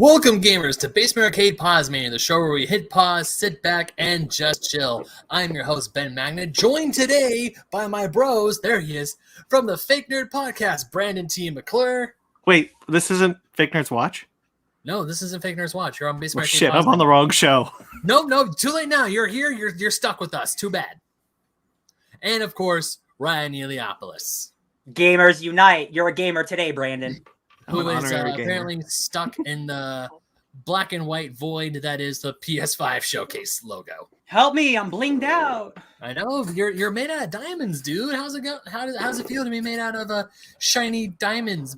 Welcome, gamers, to Basement Arcade Pause Mania, the show where we hit pause, sit back, and just chill. I'm your host, Ben Magna, joined today by my bros, there he is, from the Fake Nerd Podcast, Brandon T. McClure. Wait, this isn't Fake Nerds Watch? No, this isn't Fake Nerds Watch. You're on Basement Arcade Shit, Pause I'm on the wrong show. No, too late now. You're here, you're stuck with us. Too bad. And, of course, Ryan Eliopoulos. Gamers unite. You're a gamer today, Brandon. Who is apparently stuck in the black and white void that is the PS5 showcase logo. Help me, I'm blinged out. I know, you're made out of diamonds, dude. How's it go? How does it feel to be made out of shiny diamonds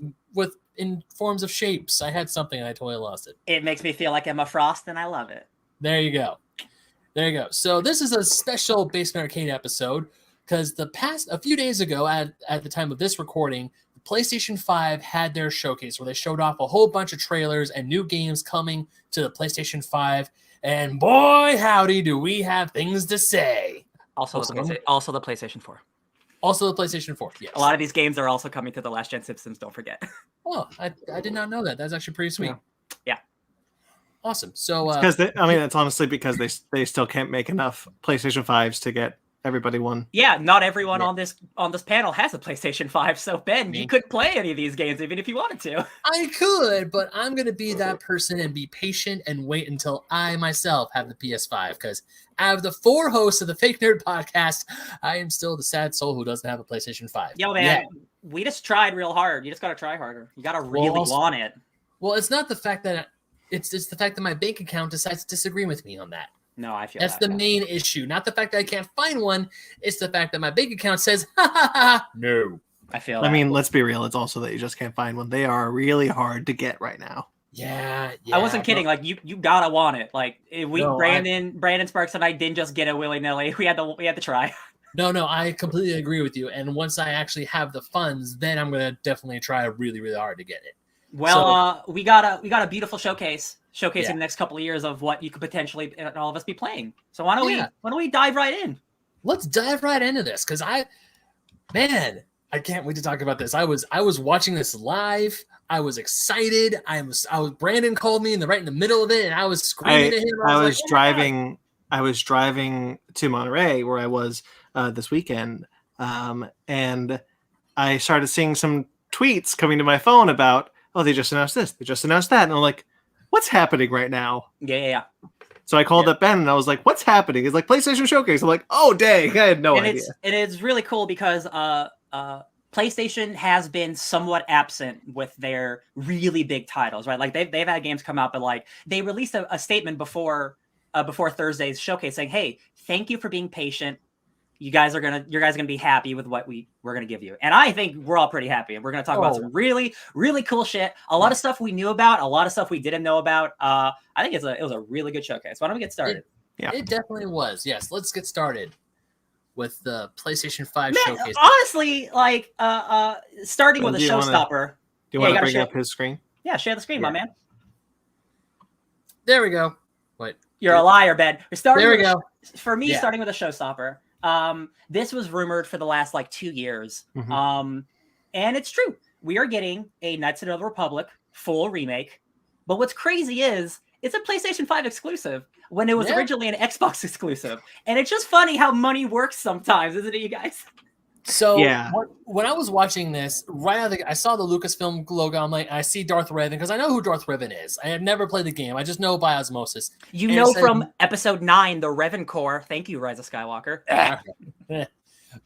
in forms of shapes? I had something and I totally lost it. It makes me feel like Emma Frost and I love it. There you go. So this is a special Basement Arcade episode because a few days ago at the time of this recording, PlayStation 5 had their showcase where they showed off a whole bunch of trailers and new games coming to the PlayStation 5. And boy, howdy, do we have things to say. Also the PlayStation 4. Also the PlayStation 4, yes. A lot of these games are also coming to the last gen systems, don't forget. Oh, I did not know that. That's actually pretty sweet. Yeah. Awesome. So it's honestly because they still can't make enough PlayStation 5s to get everybody one. Yeah, not everyone on this panel has a PlayStation 5, so Ben, you couldn't play any of these games even if you wanted to. I could, but I'm going to be that person and be patient and wait until I myself have the PS5, because out of the 4 hosts of the Fake Nerd Podcast, I am still the sad soul who doesn't have a PlayStation 5. Yo, man, we just tried real hard. You just got to try harder. You got to really want it. Well, it's not the fact that it's the fact that my bank account decides to disagree with me on that. No, I feel that's the main issue. Not the fact that I can't find one. It's the fact that my bank account says, no. I mean, let's be real. It's also that you just can't find one. They are really hard to get right now. Yeah. I wasn't kidding. Like you gotta want it. Like Brandon Sparks and I didn't just get it willy nilly. We had to try. No, I completely agree with you. And once I actually have the funds, then I'm gonna definitely try really, really hard to get it. Well, we got a beautiful showcasing the next couple of years of what you could potentially all of us be playing. So why don't we dive right in? Let's dive right into this, because I can't wait to talk about this. I was watching this live. I was excited. Brandon called me right in the middle of it, and I was screaming at him. I was driving to Monterey where I was this weekend, and I started seeing some tweets coming to my phone about, oh, they just announced this, they just announced that, and I'm like, what's happening right now? Yeah. So I called up Ben and I was like, what's happening? He's like, PlayStation Showcase. I'm like, oh, dang, I had no idea. It's really cool because PlayStation has been somewhat absent with their really big titles, right? Like they've had games come out, but like they released a statement before Thursday's showcase saying, hey, thank you for being patient. You guys are gonna be happy with what we're gonna give you, and I think we're all pretty happy. And we're gonna talk about some really, really cool shit. A lot of stuff we knew about, a lot of stuff we didn't know about. I think it was a really good showcase. Why don't we get started? It definitely was. Yes, let's get started with the PlayStation 5 showcase. Honestly, like starting with a showstopper. Do you want to bring up his screen? Yeah, share the screen, my man. There we go. What? You're a liar, Ben. There we go. For me, starting with a showstopper. This was rumored for the last 2 years. Mm-hmm. And it's true. We are getting a Knights of the Old Republic full remake. But what's crazy is it's a PlayStation 5 exclusive when it was originally an Xbox exclusive. And it's just funny how money works sometimes, isn't it, you guys? So when I was watching this, right out of I saw the Lucasfilm logo. I'm like, I see Darth Revan because I know who Darth Revan is. I have never played the game. I just know by osmosis. From Episode 9, the Revan Corps. Thank you, Rise of Skywalker.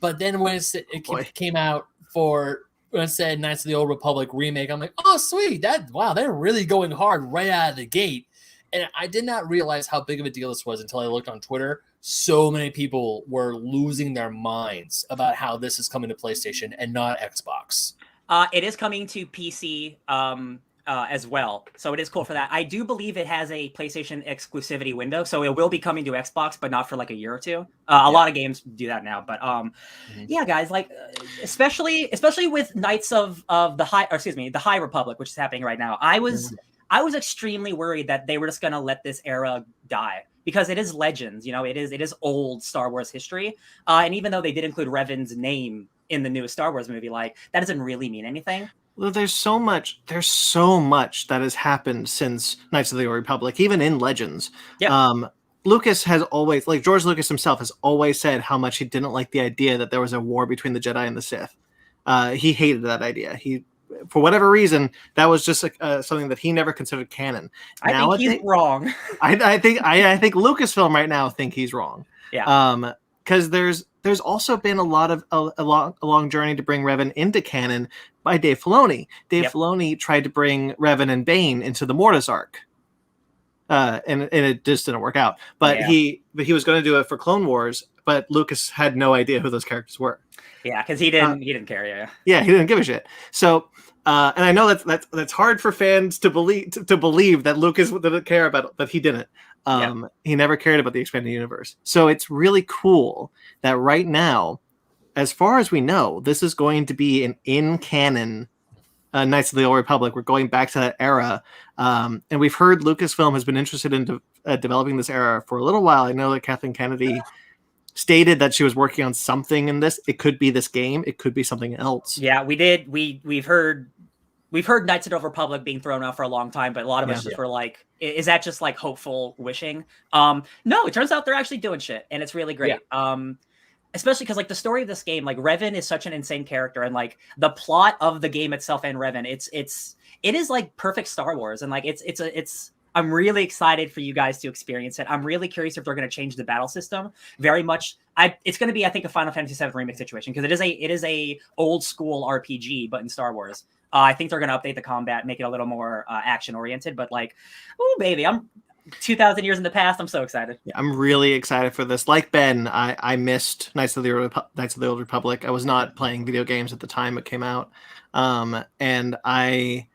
But then when it came out when it said Knights of the Old Republic remake, I'm like, oh, sweet. They're really going hard right out of the gate. And I did not realize how big of a deal this was until I looked on Twitter. So many people were losing their minds about how this is coming to PlayStation and not Xbox. It is coming to PC as well. So it is cool for that. I do believe it has a PlayStation exclusivity window. So it will be coming to Xbox, but not for a year or two. A lot of games do that now. But yeah, guys, especially with Knights of the High Republic, which is happening right now. I was extremely worried that they were just going to let this era die. Because it is Legends, it is old Star Wars history. And even though they did include Revan's name in the newest Star Wars movie, that doesn't really mean anything. Well, there's so much that has happened since Knights of the Old Republic, even in Legends. Yeah. Lucas has always, like George Lucas himself, has always said how much he didn't like the idea that there was a war between the Jedi and the Sith. He hated that idea. For whatever reason, that was just something that he never considered canon. I think he's wrong. I think Lucasfilm right now think he's wrong. Yeah. Because there's also been a long journey to bring Revan into canon by Dave Filoni. Dave Filoni tried to bring Revan and Bane into the Mortis arc. And it just didn't work out. But he was going to do it for Clone Wars, but Lucas had no idea who those characters were. Yeah, because he didn't care. Yeah, he didn't give a shit. So, and I know that's hard for fans to believe that Lucas didn't care about it, but he didn't. He never cared about the expanded universe. So it's really cool that right now, as far as we know, this is going to be an in-canon Knights of the Old Republic. We're going back to that era. And we've heard Lucasfilm has been interested in developing this era for a little while. I know that Kathleen Kennedy stated that she was working on something in this. It could be this game. It could be something else. Yeah, we did. We've heard Knights of the Old Republic being thrown out for a long time, but a lot of us just were like, is that just like hopeful wishing? No, it turns out they're actually doing shit, and it's really great. Yeah. Especially because like the story of this game, like Revan is such an insane character, and like the plot of the game itself and Revan, it is like perfect Star Wars, and like it's I'm really excited for you guys to experience it. I'm really curious if they're going to change the battle system very much. It's going to be, I think, a Final Fantasy VII remake situation, because it is a old school RPG, but in Star Wars. I think they're going to update the combat, make it a little more action oriented. But like, oh baby, I'm 2,000 years in the past. I'm so excited. Yeah, I'm really excited for this. Like Ben, I missed Knights of the Old Republic. I was not playing video games at the time it came out, and I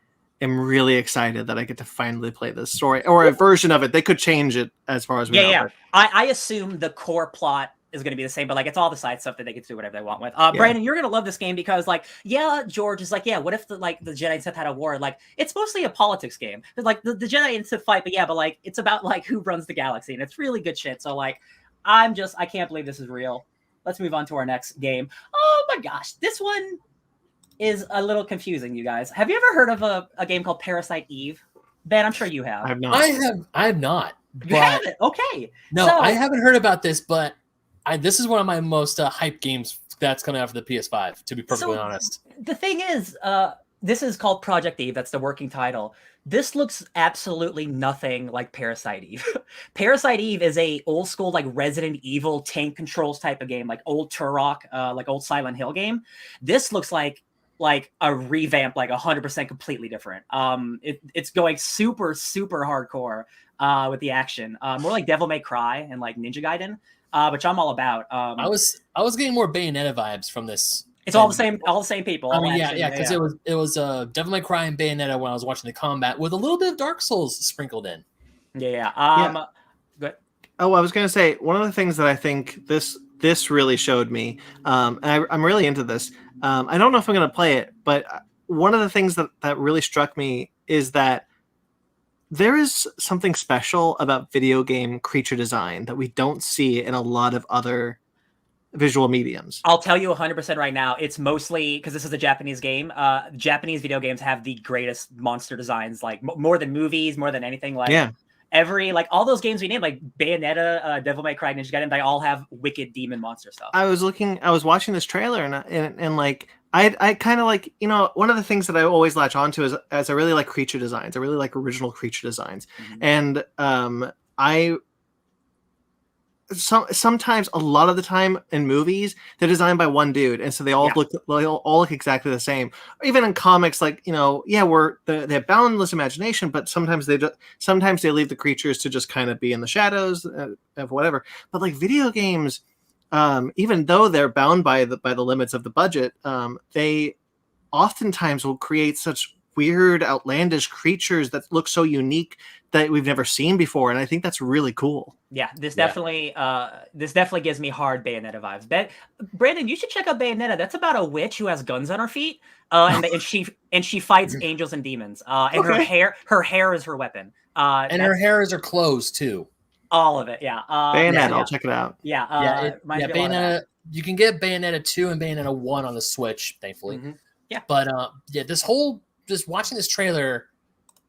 am really excited that I get to finally play this story, or a version of it. They could change it as far as we know. Yeah. I assume the core plot is going to be the same, but like it's all the side stuff that they can do whatever they want with. Brandon, you're going to love this game because like, George is like, what if the Jedi and Sith had a war? Like, it's mostly a politics game. Like the Jedi and Sith fight, but like it's about like who runs the galaxy, and it's really good shit. So like, I can't believe this is real. Let's move on to our next game. Oh my gosh, this one is a little confusing, you guys. Have you ever heard of a game called Parasite Eve? Ben, I'm sure you have. I have not. I have not. You haven't? Okay. No, I haven't heard about this, but this is one of my most hyped games that's coming out for the PS5, to be perfectly honest. The thing is, this is called Project Eve. That's the working title. This looks absolutely nothing like Parasite Eve. Parasite Eve is a old school like Resident Evil tank controls type of game, like old Turok, like old Silent Hill game. This looks like a revamp, like 100% completely different. It's going super, super hardcore with the action. More like Devil May Cry and like Ninja Gaiden. Which I'm all about. I was getting more Bayonetta vibes from this. It's all the same people. I mean, because it was Devil May Cry and Bayonetta when I was watching the combat with a little bit of Dark Souls sprinkled in. Yeah. Good. Oh, I was gonna say one of the things that I think this really showed me, and I'm really into this. I don't know if I'm gonna play it, but one of the things that really struck me is that there is something special about video game creature design that we don't see in a lot of other visual mediums. I'll tell you 100% right now. It's mostly because this is a Japanese game. Japanese video games have the greatest monster designs, like more than movies, more than anything. Like all those games we named, like Bayonetta, Devil May Cry, Ninja Gaiden, they all have wicked demon monster stuff. I was watching this trailer and like, I kind of like, one of the things that I always latch onto is I really like creature designs. I really like original creature designs. Mm-hmm. And sometimes a lot of the time in movies, they're designed by one dude. And so they all look exactly the same. Even in comics, like, they have boundless imagination, but sometimes they leave the creatures to just kind of be in the shadows of whatever. But like video games, even though they're bound by the limits of the budget, they oftentimes will create such weird, outlandish creatures that look so unique that we've never seen before, and I think that's really cool. Yeah, this definitely gives me hard Bayonetta vibes. Brandon, you should check out Bayonetta. That's about a witch who has guns on her feet, and she fights angels and demons. And her hair is her weapon. And her hair is her clothes too. All of it, yeah. Bayonetta, I'll check it out. Bayonetta. You can get Bayonetta 2 and Bayonetta 1 on the Switch, thankfully. Mm-hmm. Yeah. But just watching this trailer,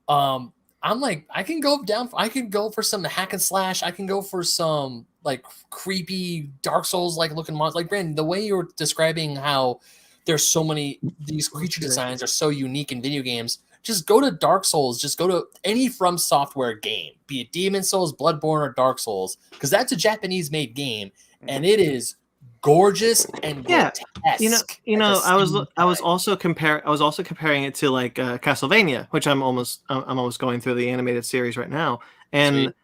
I'm like, I can go for some hack and slash. I can go for some like creepy Dark Souls like looking monsters. Like Brandon, the way you were describing how there's so many, these creature designs are so unique in video games. Just go to Dark Souls. Just go to any From Software game, be it Demon Souls, Bloodborne, or Dark Souls, because that's a Japanese-made game, and it is gorgeous and grotesque. I was also comparing it to like Castlevania, which I'm almost going through the animated series right now, and Sweet.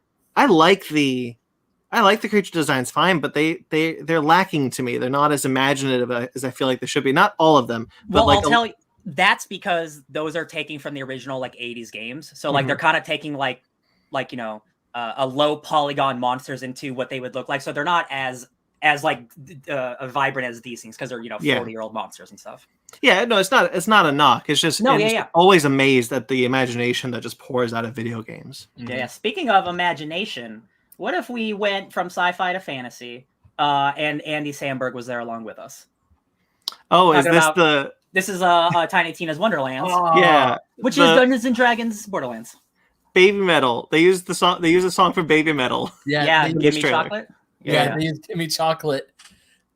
I like the creature designs fine, but they're lacking to me. They're not as imaginative as I feel like they should be. Not all of them, but well, I'll tell you, that's because those are taking from the original like 80s games. So like they're kind of taking like a low polygon monsters into what they would look like. So they're not as like vibrant as these things because they're 40-year-old monsters and stuff. Yeah, no, it's not a knock. It's just always amazed at the imagination that just pours out of video games. Yeah. Speaking of imagination, what if we went from sci-fi to fantasy, and Andy Samberg was there along with us? Oh, This is Tiny Tina's Wonderlands. Which is Dungeons and Dragons Borderlands. Baby Metal. They used the song. They used a song from Baby Metal. Yeah. Give me chocolate. Yeah, they used Give Me Chocolate.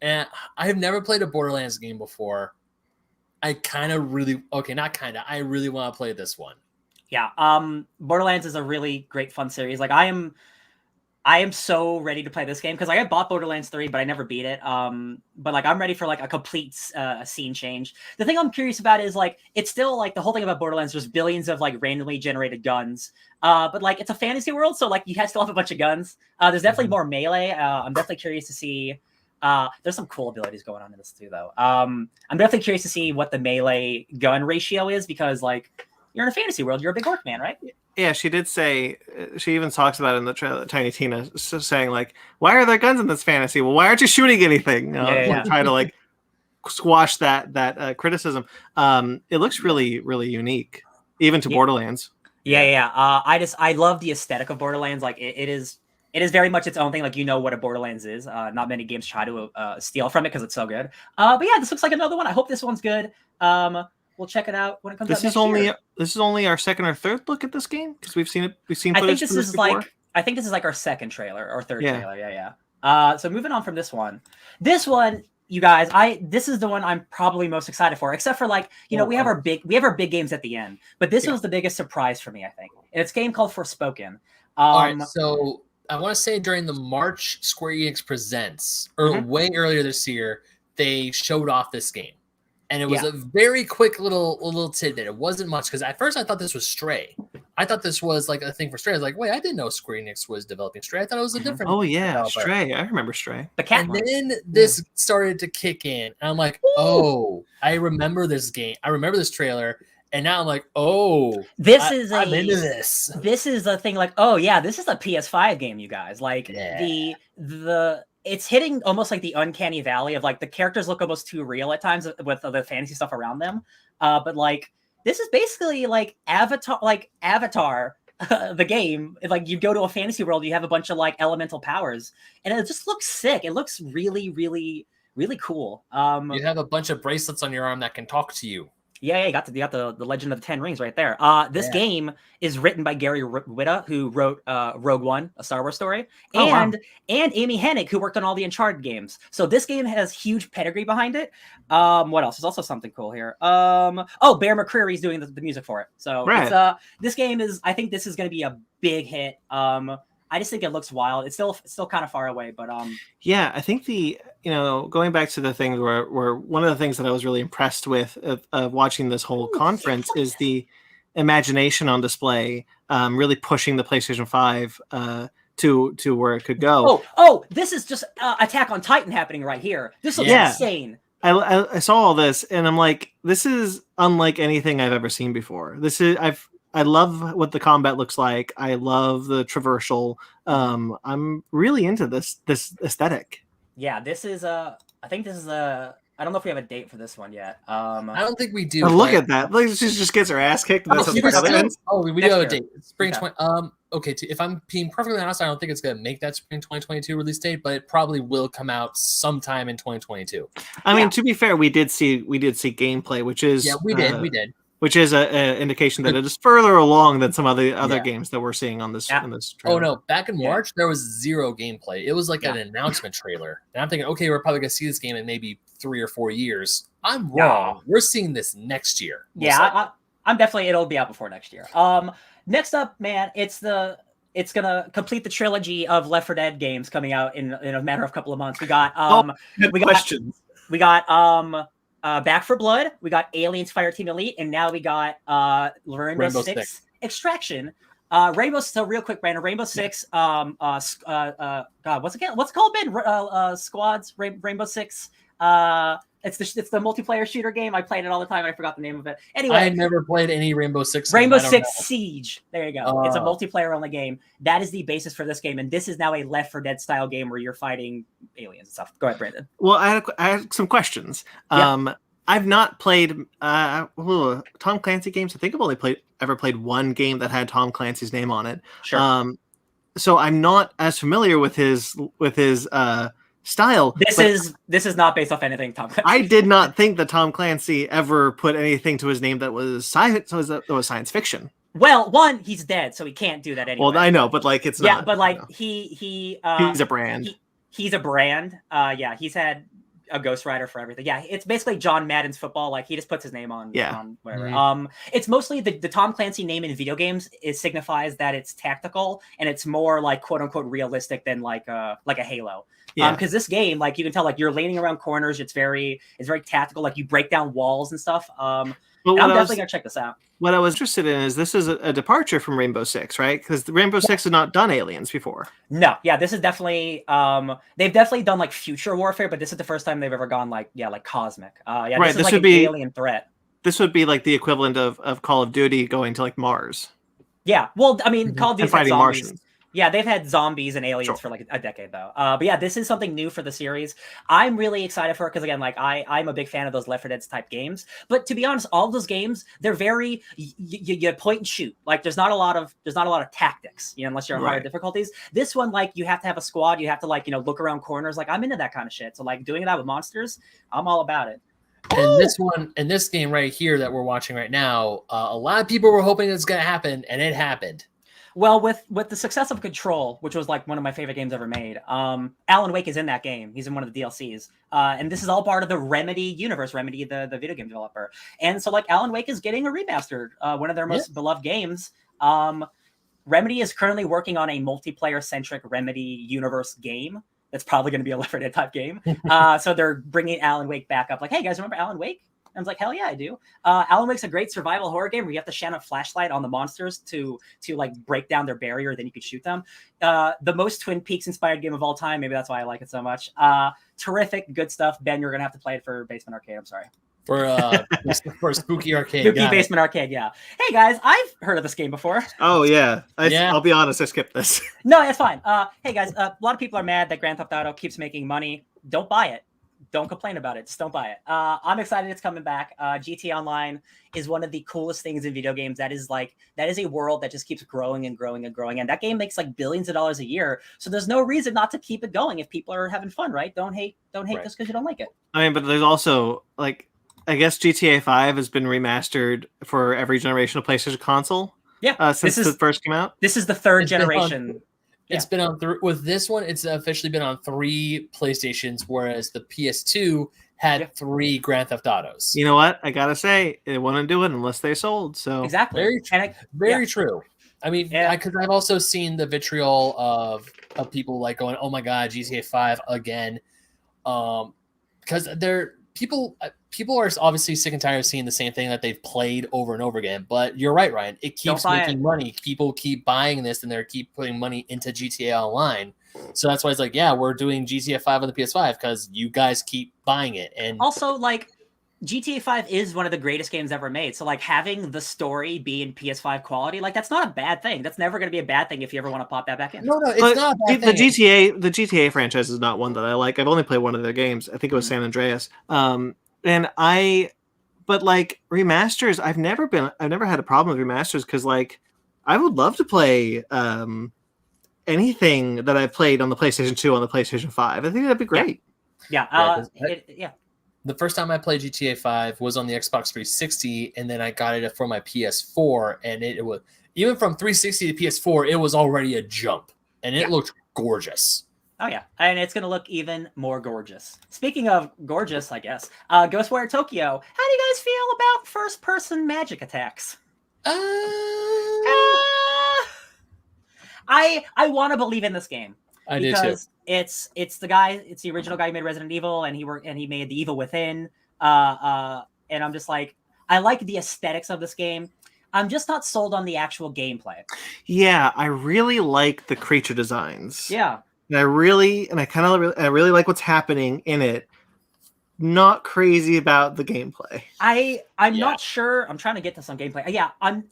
And I have never played a Borderlands game before. I really want to play this one. Yeah. Borderlands is a really great fun series. Like I am so ready to play this game because I bought Borderlands 3, but I never beat it. But like I'm ready for like a complete scene change. The thing I'm curious about is like it's still like the whole thing about Borderlands. There's billions of like randomly generated guns, but like it's a fantasy world, so like you still have a bunch of guns. There's definitely more melee. I'm definitely curious to see. There's some cool abilities going on in this too, though. I'm definitely curious to see what the melee gun ratio is because like you're in a fantasy world. You're a big orc man, right? Yeah, she did say, she even talks about it in the trailer, Tiny Tina, saying like, why are there guns in this fantasy? Well, why aren't you shooting anything? Try to like squash that criticism. It looks really, really unique, even to Borderlands. Yeah. I love the aesthetic of Borderlands. Like it is very much its own thing. Like what a Borderlands is. Not many games try to steal from it because it's so good. But yeah, this looks like another one. I hope this one's good. We'll check it out when it comes out next year. This is only our second or third look at this game because we've seen footage. I think this is like our second trailer or third trailer. Yeah. So moving on from this one, you guys, this is the one I'm probably most excited for, except for like we have our big games at the end, but this was the biggest surprise for me, I think. And it's a game called Forspoken. All right, so I want to say during the March Square Enix Presents, or way earlier this year, they showed off this game. And it was a very quick little tidbit. It wasn't much because at first I thought this was Stray. I thought this was like a thing for Stray. I was like, wait, I didn't know Square Enix was developing Stray. I thought it was a different. Oh yeah, developer. Stray. I remember Stray. And then this started to kick in, and I'm like, oh, I remember this game. I remember this trailer, and now I'm like, oh, I'm into this. This is a thing. Like, oh yeah, this is a PS5 game, you guys. Like it's hitting almost like the uncanny valley of like the characters look almost too real at times with the fantasy stuff around them. But like this is basically like Avatar, the game. Like you go to a fantasy world, you have a bunch of like elemental powers, and it just looks sick. It looks really, really, really cool. You have a bunch of bracelets on your arm that can talk to you. Yeah, you got the Legend of the Ten Rings right there. This game is written by Gary Whitta, who wrote Rogue One, a Star Wars story, and Amy Hennig, who worked on all the Uncharted games. So this game has huge pedigree behind it. What else? There's also something cool here. Bear McCreary's doing the music for it. So this game I think this is going to be a big hit. I just think it looks wild. It's still kind of far away, but yeah, I think going back to the thing where one of the things that I was really impressed with of watching this whole conference is the imagination on display, really pushing the PlayStation 5 to where it could go. Oh, this is just Attack on Titan happening right here. This looks insane. I saw all this and I'm like, this is unlike anything I've ever seen before. I love what the combat looks like. I love the traversal. I'm really into this aesthetic. Yeah, I think this is a I don't know if we have a date for this one yet. I don't think we do. Oh, look at that! Like, she just gets her ass kicked. And that's how the trailer ends. Oh, we do have a date. Spring Okay. 20. Okay. If I'm being perfectly honest, I don't think it's gonna make that spring 2022 release date, but it probably will come out sometime in 2022. I mean, to be fair, we did see gameplay, which is we did. Which is an indication that it is further along than some other games that we're seeing on this. Yeah. On this trailer. Oh no! Back in March, there was zero gameplay. It was like an announcement trailer, and I'm thinking, okay, we're probably gonna see this game in maybe 3 or 4 years. I'm wrong. We're seeing this next year. I'm definitely. It'll be out before next year. Next up, man, it's gonna complete the trilogy of Left 4 Dead games coming out in a matter of a couple of months. We got questions. We got Back 4 Blood, we got Aliens Fireteam Elite, and now we got Rainbow Six Extraction. So real quick, Brandon, Rainbow Six, God, what's it called, Ben? Squads, Rainbow Six. It's the multiplayer shooter game. I played it all the time. I forgot the name of it. Anyway, I never played any Rainbow Six. Rainbow Six Siege. There you go. It's a multiplayer only game. That is the basis for this game, and this is now a Left 4 Dead style game where you're fighting aliens and stuff. Go ahead, Brandon. Well, I had some questions. I've not played Tom Clancy games. I think I've only ever played one game that had Tom Clancy's name on it. Sure. So I'm not as familiar with his style. This is not based off anything Tom Clancy. I did not think that Tom Clancy ever put anything to his name that was science fiction. Well, one, he's dead, so he can't do that anyway. Well, I know, but like it's not. But like he's a brand. He's a brand. He's had a ghostwriter for everything. Yeah, it's basically John Madden's football. Like he just puts his name on whatever. Mm-hmm. It's mostly the Tom Clancy name in video games. It signifies that it's tactical and it's more like quote unquote realistic than like a Halo. Because this game, like you can tell, like you're leaning around corners. It's very tactical. Like you break down walls and stuff. I'm definitely gonna check this out. What I was interested in is this is a departure from Rainbow Six, right? Because Rainbow Six has not done aliens before. No, this is definitely they've definitely done like future warfare, but this is the first time they've ever gone like cosmic. Right, this is like an alien threat. This would be like the equivalent of Call of Duty going to like Mars. Yeah, well, I mean, Call of Duty fighting Martians. Yeah, they've had zombies and aliens for like a decade though. But yeah, this is something new for the series. I'm really excited for it because again, like I'm a big fan of those Left 4 Dead type games. But to be honest, all those games they're very you point and shoot. Like there's not a lot of tactics, unless you're on higher difficulties. This one, like you have to have a squad. You have to like look around corners. Like I'm into that kind of shit. So like doing that with monsters, I'm all about it. And this game right here that we're watching right now, a lot of people were hoping it's gonna happen, and it happened. Well, with the success of Control, which was like one of my favorite games ever made, Alan Wake is in that game. He's in one of the DLCs. And this is all part of the Remedy universe, Remedy, the video game developer. And so like Alan Wake is getting a remastered, one of their most beloved games. Remedy is currently working on a multiplayer-centric Remedy universe game. That's probably going to be a Left 4 Dead type game. So they're bringing Alan Wake back up. Like, hey, guys, remember Alan Wake? I was like, hell yeah, I do. Alan Wake's a great survival horror game where you have to shine a flashlight on the monsters to like break down their barrier, then you can shoot them. The most Twin Peaks inspired game of all time. Maybe that's why I like it so much. Terrific, good stuff. Ben, you're gonna have to play it for Basement Arcade. I'm sorry. For Spooky Arcade. Spooky Basement Arcade, yeah. Hey guys, I've heard of this game before. Oh yeah. I'll be honest, I skipped this. No, it's fine. Hey guys, a lot of people are mad that Grand Theft Auto keeps making money. Don't buy it. Don't complain about it. Just don't buy it. I'm excited it's coming back. GTA Online is one of the coolest things in video games. That is a world that just keeps growing and growing and growing. And that game makes like billions of dollars a year. So there's no reason not to keep it going if people are having fun, right? Don't hate just because you don't like it. I mean, but there's also like, I guess GTA 5 has been remastered for every generation of PlayStation console. Yeah. Since it first came out. This is the third generation. It's been on with this one. It's officially been on 3 PlayStations, whereas the PS2 had 3 Grand Theft Autos. You know what? I gotta say, it wouldn't do it unless they sold. So exactly, very true. I mean, because I've also seen the vitriol of people like going, "Oh my god, GTA 5 again," because people are obviously sick and tired of seeing the same thing that they've played over and over again. But you're right, Ryan. It keeps making money. People keep buying this, and they keep putting money into GTA Online. So that's why it's like, yeah, we're doing GTA 5 on the PS5 because you guys keep buying it. And also, like, GTA 5 is one of the greatest games ever made. So, like, having the story be in PS5 quality, like, that's not a bad thing. That's never going to be a bad thing if you ever want to pop that back in. No, it's not a bad thing. The GTA franchise is not one that I like. I've only played one of their games. I think it was San Andreas. But like remasters, I've never had a problem with remasters because like I would love to play anything that I've played on the PlayStation 2 on the PlayStation 5. I think that'd be great. Yeah. The first time I played GTA 5 was on the Xbox 360, and then I got it for my PS4, and it was even from 360 to PS4, it was already a jump, and it looked gorgeous. Oh yeah, and it's gonna look even more gorgeous. Speaking of gorgeous, I guess, Ghostwire Tokyo. How do you guys feel about first-person magic attacks? I want to believe in this game. I do too. It's the original guy who made Resident Evil, and he made The Evil Within. And I'm just like, I like the aesthetics of this game. I'm just not sold on the actual gameplay. Yeah, I really like the creature designs. Yeah. And I really like what's happening in it. Not crazy about the gameplay. I'm not sure. I'm trying to get to some gameplay. Yeah, I'm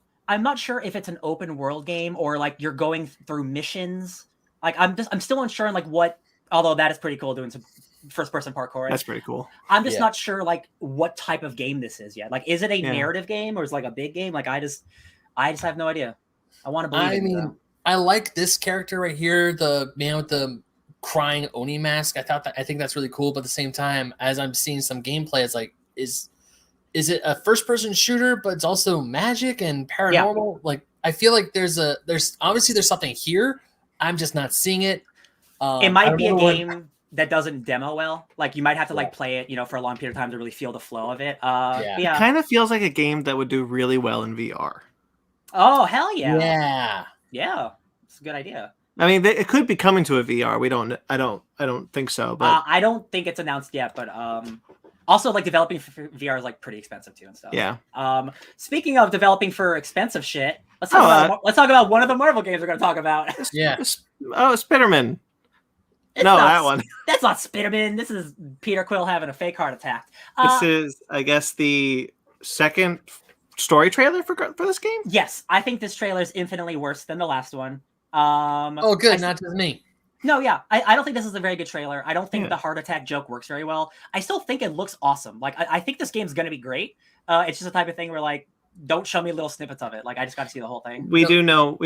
not sure if it's an open world game or like you're going through missions. Like I'm still unsure on like what. Although that is pretty cool doing some first person parkour. That's pretty cool. I'm just not sure like what type of game this is yet. Like, is it a narrative game or is it like a big game? Like, I just have no idea. I want to believe. I like this character right here, the man with the crying Oni mask. I think that's really cool. But at the same time, as I'm seeing some gameplay, it's like, is it a first person shooter, but it's also magic and paranormal? Yeah. Like, I feel like there's obviously something here. I'm just not seeing it. It might be a game that doesn't demo well. Like, you might have to like play it, for a long period of time to really feel the flow of it. It kind of feels like a game that would do really well in VR. Oh, hell yeah. Yeah. Yeah. It's a good idea. I mean, it could be coming to a VR. I don't think so. But I don't think it's announced yet. But also, like, developing for VR is like pretty expensive too and stuff. Yeah. Speaking of developing for expensive shit, let's talk about one of the Marvel games we're going to talk about. Yeah. Spider-Man. That one. That's not Spider-Man. This is Peter Quill having a fake heart attack. This is, I guess, the second story trailer for this game. Yes, I think this trailer is infinitely worse than the last one. Oh, good, not just me. No, yeah, I don't think this is a very good trailer. I don't think the heart attack joke works very well. I still think it looks awesome. Like, I think this game's going to be great. It's just the type of thing where, like, don't show me little snippets of it. Like, I just got to see the whole thing. We do know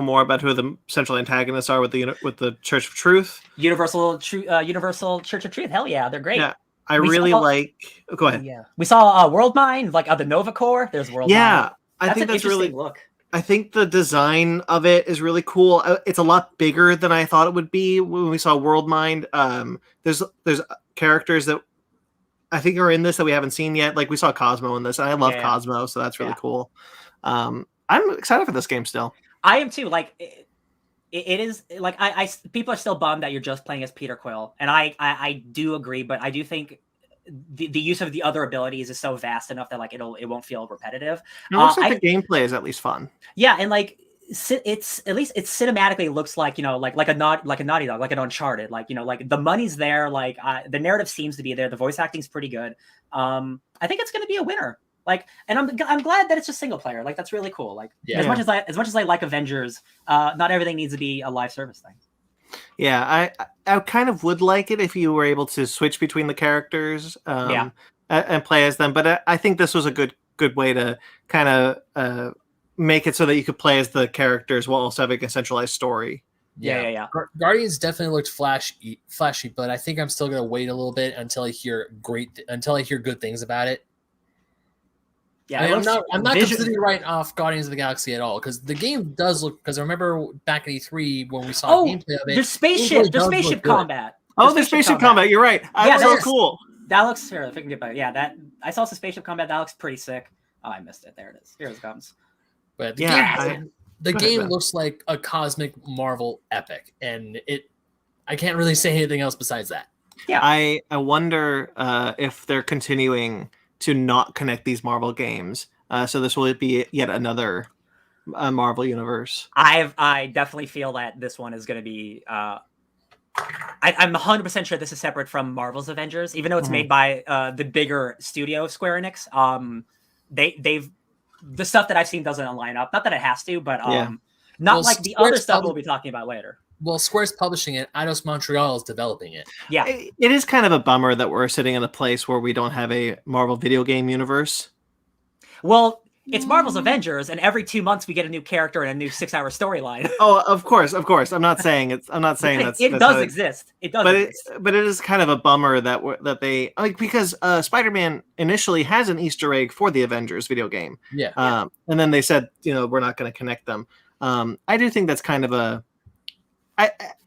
more about who the central antagonists are with the Church of Truth. Universal Church of Truth. Hell yeah, they're great. Yeah, I really like. Go ahead. Yeah, we saw World Mind, like the Nova Core. There's World Mind. Yeah, I think that's really look. I think the design of it is really cool. It's a lot bigger than I thought it would be when we saw World Mind. There's characters that I think are in this that we haven't seen yet. Like, we saw Cosmo in this, and I love Cosmo, so that's really cool. I'm excited for this game still. I am too. Like, it is like I people are still bummed that you're just playing as Peter Quill, and I do agree, but I do think the use of the other abilities is so vast enough that like it won't feel repetitive. It looks like the gameplay is at least fun. Yeah, and like it's at least it cinematically looks like like a Naughty Dog, like an Uncharted, like like the money's there, like the narrative seems to be there, the voice acting's pretty good. I think it's going to be a winner. Like, and I'm glad that it's just single player. Like, that's really cool. Like, as much as I like Avengers, not everything needs to be a live service thing. Yeah, I kind of would like it if you were able to switch between the characters and play as them. But I think this was a good way to kind of make it so that you could play as the characters while also having a centralized story. Yeah. Guardians definitely looked flashy, but I think I'm still gonna wait a little bit until I hear good things about it. Yeah, I'm not completely writing off Guardians of the Galaxy at all, because the game does look. Because I remember back at E3 when we saw gameplay of it. The spaceship combat. The spaceship combat. You're right. That's so cool. That looks here. If I can get back. Yeah, that I saw some spaceship combat. That looks pretty sick. Oh, I missed it. There it is. Here it comes. But the game looks like a cosmic Marvel epic, and I can't really say anything else besides that. Yeah. I wonder if they're continuing to not connect these Marvel games. So this will be yet another Marvel universe. I definitely feel that this one is going to be... I'm 100% sure this is separate from Marvel's Avengers, even though it's made by the bigger studio, Square Enix. The stuff that I've seen doesn't line up. Not that it has to, but not like the other stuff we'll be talking about later. Well, Square's publishing it. Eidos Montreal is developing it. Yeah. It is kind of a bummer that we're sitting in a place where we don't have a Marvel video game universe. Well, it's Marvel's Avengers, and every 2 months we get a new character and a new 6-hour storyline. Oh, of course. I'm not saying that's. It does exist. It does. But it is kind of a bummer that they because Spider-Man initially has an Easter egg for the Avengers video game. Yeah. And then they said, we're not going to connect them. I do think that's kind of a.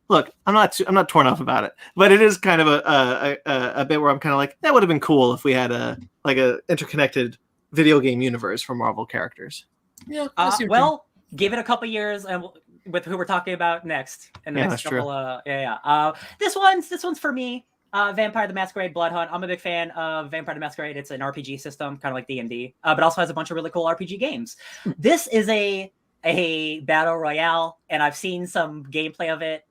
Look, I'm not torn off about it, but it is kind of a bit where I'm kind of like, that would have been cool if we had a interconnected video game universe for Marvel characters. Yeah. Well, give it a couple years, and with who we're talking about next. And the next couple. This one's for me. Vampire the Masquerade Bloodhound. I'm a big fan of Vampire the Masquerade. It's an RPG system, kind of like D&D, but also has a bunch of really cool RPG games. This is a battle royale, and I've seen some gameplay of it.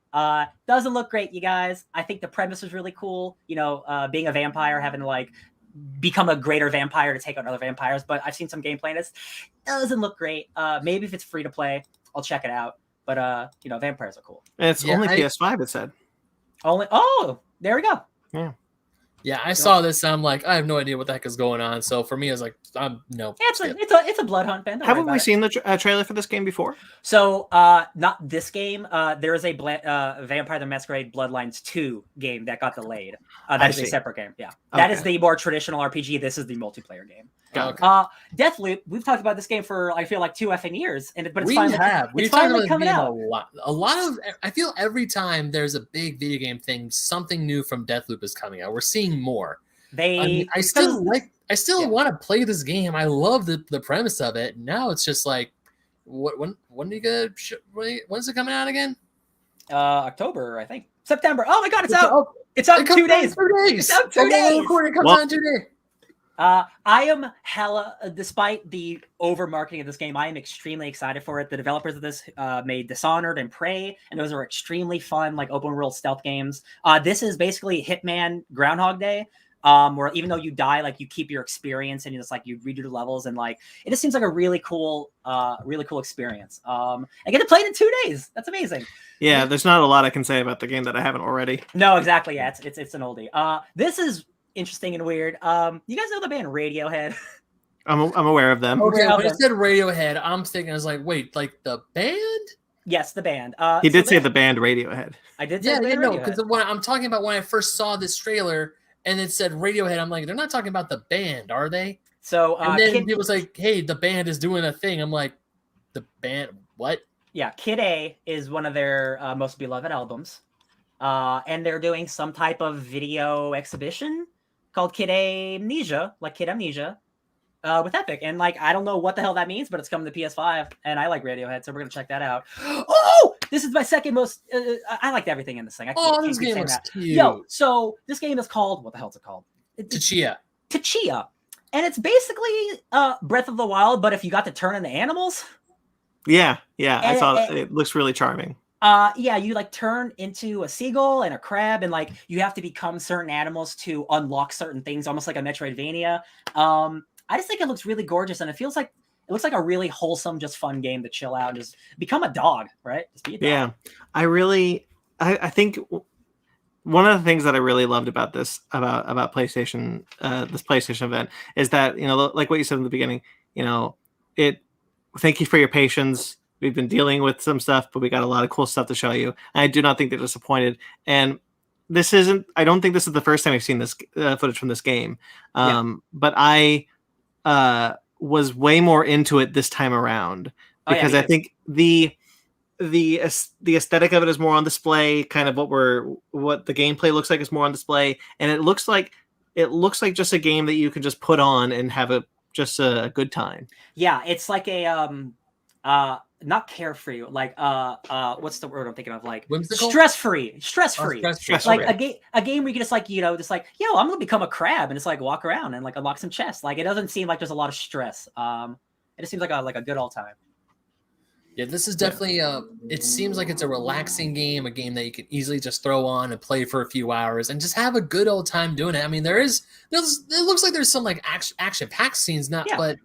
Doesn't look great, you guys. I think the premise is really cool. Being a vampire, having to like become a greater vampire to take on other vampires. But I've seen some gameplay, and it doesn't look great. Maybe if it's free to play, I'll check it out. But vampires are cool. And it's only PS5. It said. There we go. Yeah, I saw this and I'm like, I have no idea what the heck is going on. So for me, it's like, no. It's a Bloodhound fan. Haven't we seen the trailer for this game before? So, not this game. There is a Vampire the Masquerade Bloodlines 2 game that got delayed. That is a separate game. Yeah, that is the more traditional RPG. This is the multiplayer game. Deathloop. We've talked about this game for I feel like 2 effing years, but it's finally coming out. A lot of I feel every time there's a big video game thing, something new from Deathloop is coming out. We're seeing more. I still want to play this game. I love the premise of it. Now it's just like, when do you get? When's it coming out again? October, I think. September. Oh my God, it's out! It's out in 2 days. It's out 2 days. It comes out in 2 days. I am despite the over marketing of this game, I am extremely excited for it. The developers of this made Dishonored and Prey, and those are extremely fun, like open world stealth games. This is basically Hitman Groundhog Day, where even though you die, like you keep your experience and you just like you redo the levels, and like it just seems like a really cool experience. I get to play it in 2 days. That's amazing. Yeah, there's not a lot I can say about the game that I haven't already. No, exactly. Yeah, it's an oldie. This is interesting and weird. You guys know the band Radiohead? I'm aware of them. Okay, when you said Radiohead, I'm thinking, I was like, wait, like the band? Yes, the band. He did say the band Radiohead. I did say Radiohead. Because when I'm talking about when I first saw this trailer and it said Radiohead, I'm like, they're not talking about the band, are they? So and then it was like, hey, the band is doing a thing. I'm like, the band, what? Yeah, Kid A is one of their most beloved albums. And they're doing some type of video exhibition called Kid Amnesia, like Kid Amnesia, with Epic. And like, I don't know what the hell that means, but it's coming to PS5, and I like Radiohead, so we're gonna check that out. Oh, this is my second most. I liked everything in this thing. This game was cute. Yo, so this game is called, what the hell is it called? Tchia. And it's basically Breath of the Wild, but if you got to turn into animals. Yeah, I saw it. It looks really charming. You like turn into a seagull and a crab, and like you have to become certain animals to unlock certain things, almost like a Metroidvania. I just think it looks really gorgeous, and it looks like a really wholesome, just fun game to chill out and just become a dog, right? Just be a dog. Yeah, I think one of the things that I really loved about this, about PlayStation, this PlayStation event, is that, like what you said in the beginning, thank you for your patience. We've been dealing with some stuff, but we got a lot of cool stuff to show you. And I do not think they're disappointed. And I don't think this is the first time I've seen this footage from this game. But I was way more into it this time around, because I think the aesthetic of it is more on display. Kind of what the gameplay looks like is more on display. And it looks like just a game that you can just put on and have a good time. Yeah. It's like a, not carefree, like what's the word I'm thinking of? Like whimsical? Stress-free. Stress-free. Like a game where you can just like, yo, I'm gonna become a crab and just like walk around and like unlock some chests. Like it doesn't seem like there's a lot of stress. It just seems like a good old time. Yeah, this is definitely it seems like it's a relaxing game, a game that you can easily just throw on and play for a few hours and just have a good old time doing it. I mean, it looks like there's some like action packed scenes, but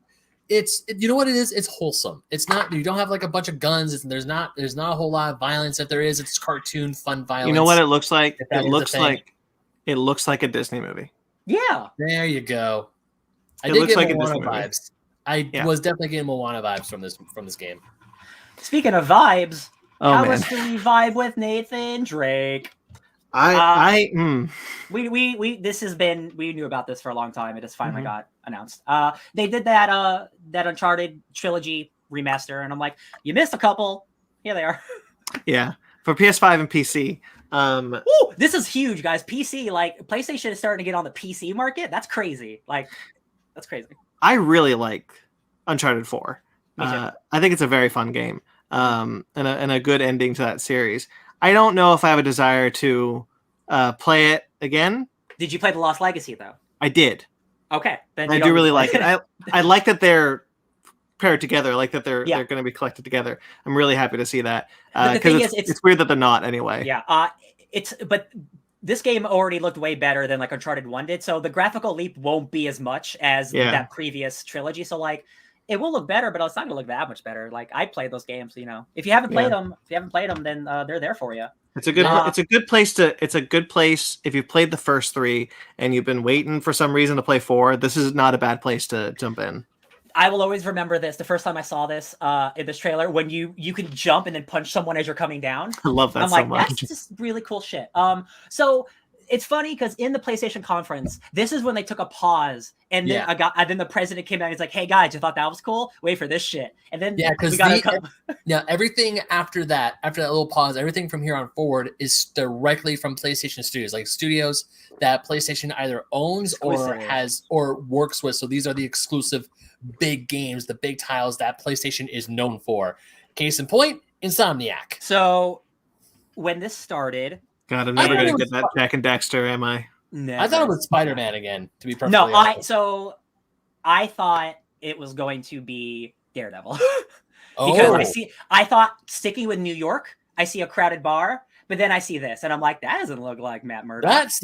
you know what it is? It's wholesome. It's not, you don't have like a bunch of guns. There's not a whole lot of violence. If there is, it's cartoon fun violence. You know what it looks like? It looks like a Disney movie. Yeah. There you go. I It did looks get like a Moana Disney movie. vibes. I was definitely getting Moana vibes from this game. Speaking of vibes, Oh man, was the vibe with Nathan Drake? We this has been, we knew about this for a long time. It just finally got announced. They did that Uncharted trilogy remaster, and I'm like, you missed a couple. Here they are. Yeah, for PS5 and PC. Ooh, this is huge, guys. PC, like PlayStation is starting to get on the PC market. That's crazy. Like, that's crazy. I really like Uncharted 4. Me too. I think it's a very fun game, and a good ending to that series. I don't know if I have a desire to play it again. Did you play The Lost Legacy though? I did. Okay, then I do really like it. I like that they're paired together. I like that they're going to be collected together. I'm really happy to see that. Because it's weird that they're not anyway. Yeah. But this game already looked way better than like Uncharted 1 did. So the graphical leap won't be as much as that previous trilogy. So like, it will look better, but it's not going to look that much better. Like, I played those games, you know. If you haven't played them, then they're there for you. It's a good place if you've played the first 3 and you've been waiting for some reason to play 4. This is not a bad place to jump in. I will always remember this. The first time I saw this in this trailer, when you can jump and then punch someone as you're coming down. I love that so much. That's just really cool shit. So it's funny because in the PlayStation conference, this is when they took a pause, and then then the president came out and he's like, "Hey guys, you thought that was cool? Wait for this shit." And then everything after that little pause, everything from here on forward is directly from PlayStation Studios, like studios that PlayStation either owns or has or works with. So these are the exclusive big games, the big titles that PlayStation is known for. Case in point, Insomniac. So when this started, God, I'm never going to get that Jack and Daxter, am I? Never. I thought it was Spider-Man again, to be perfectly honest. I thought it was going to be Daredevil. Because I thought sticking with New York, I see a crowded bar, but then I see this and I'm like, that doesn't look like Matt Murdock. That's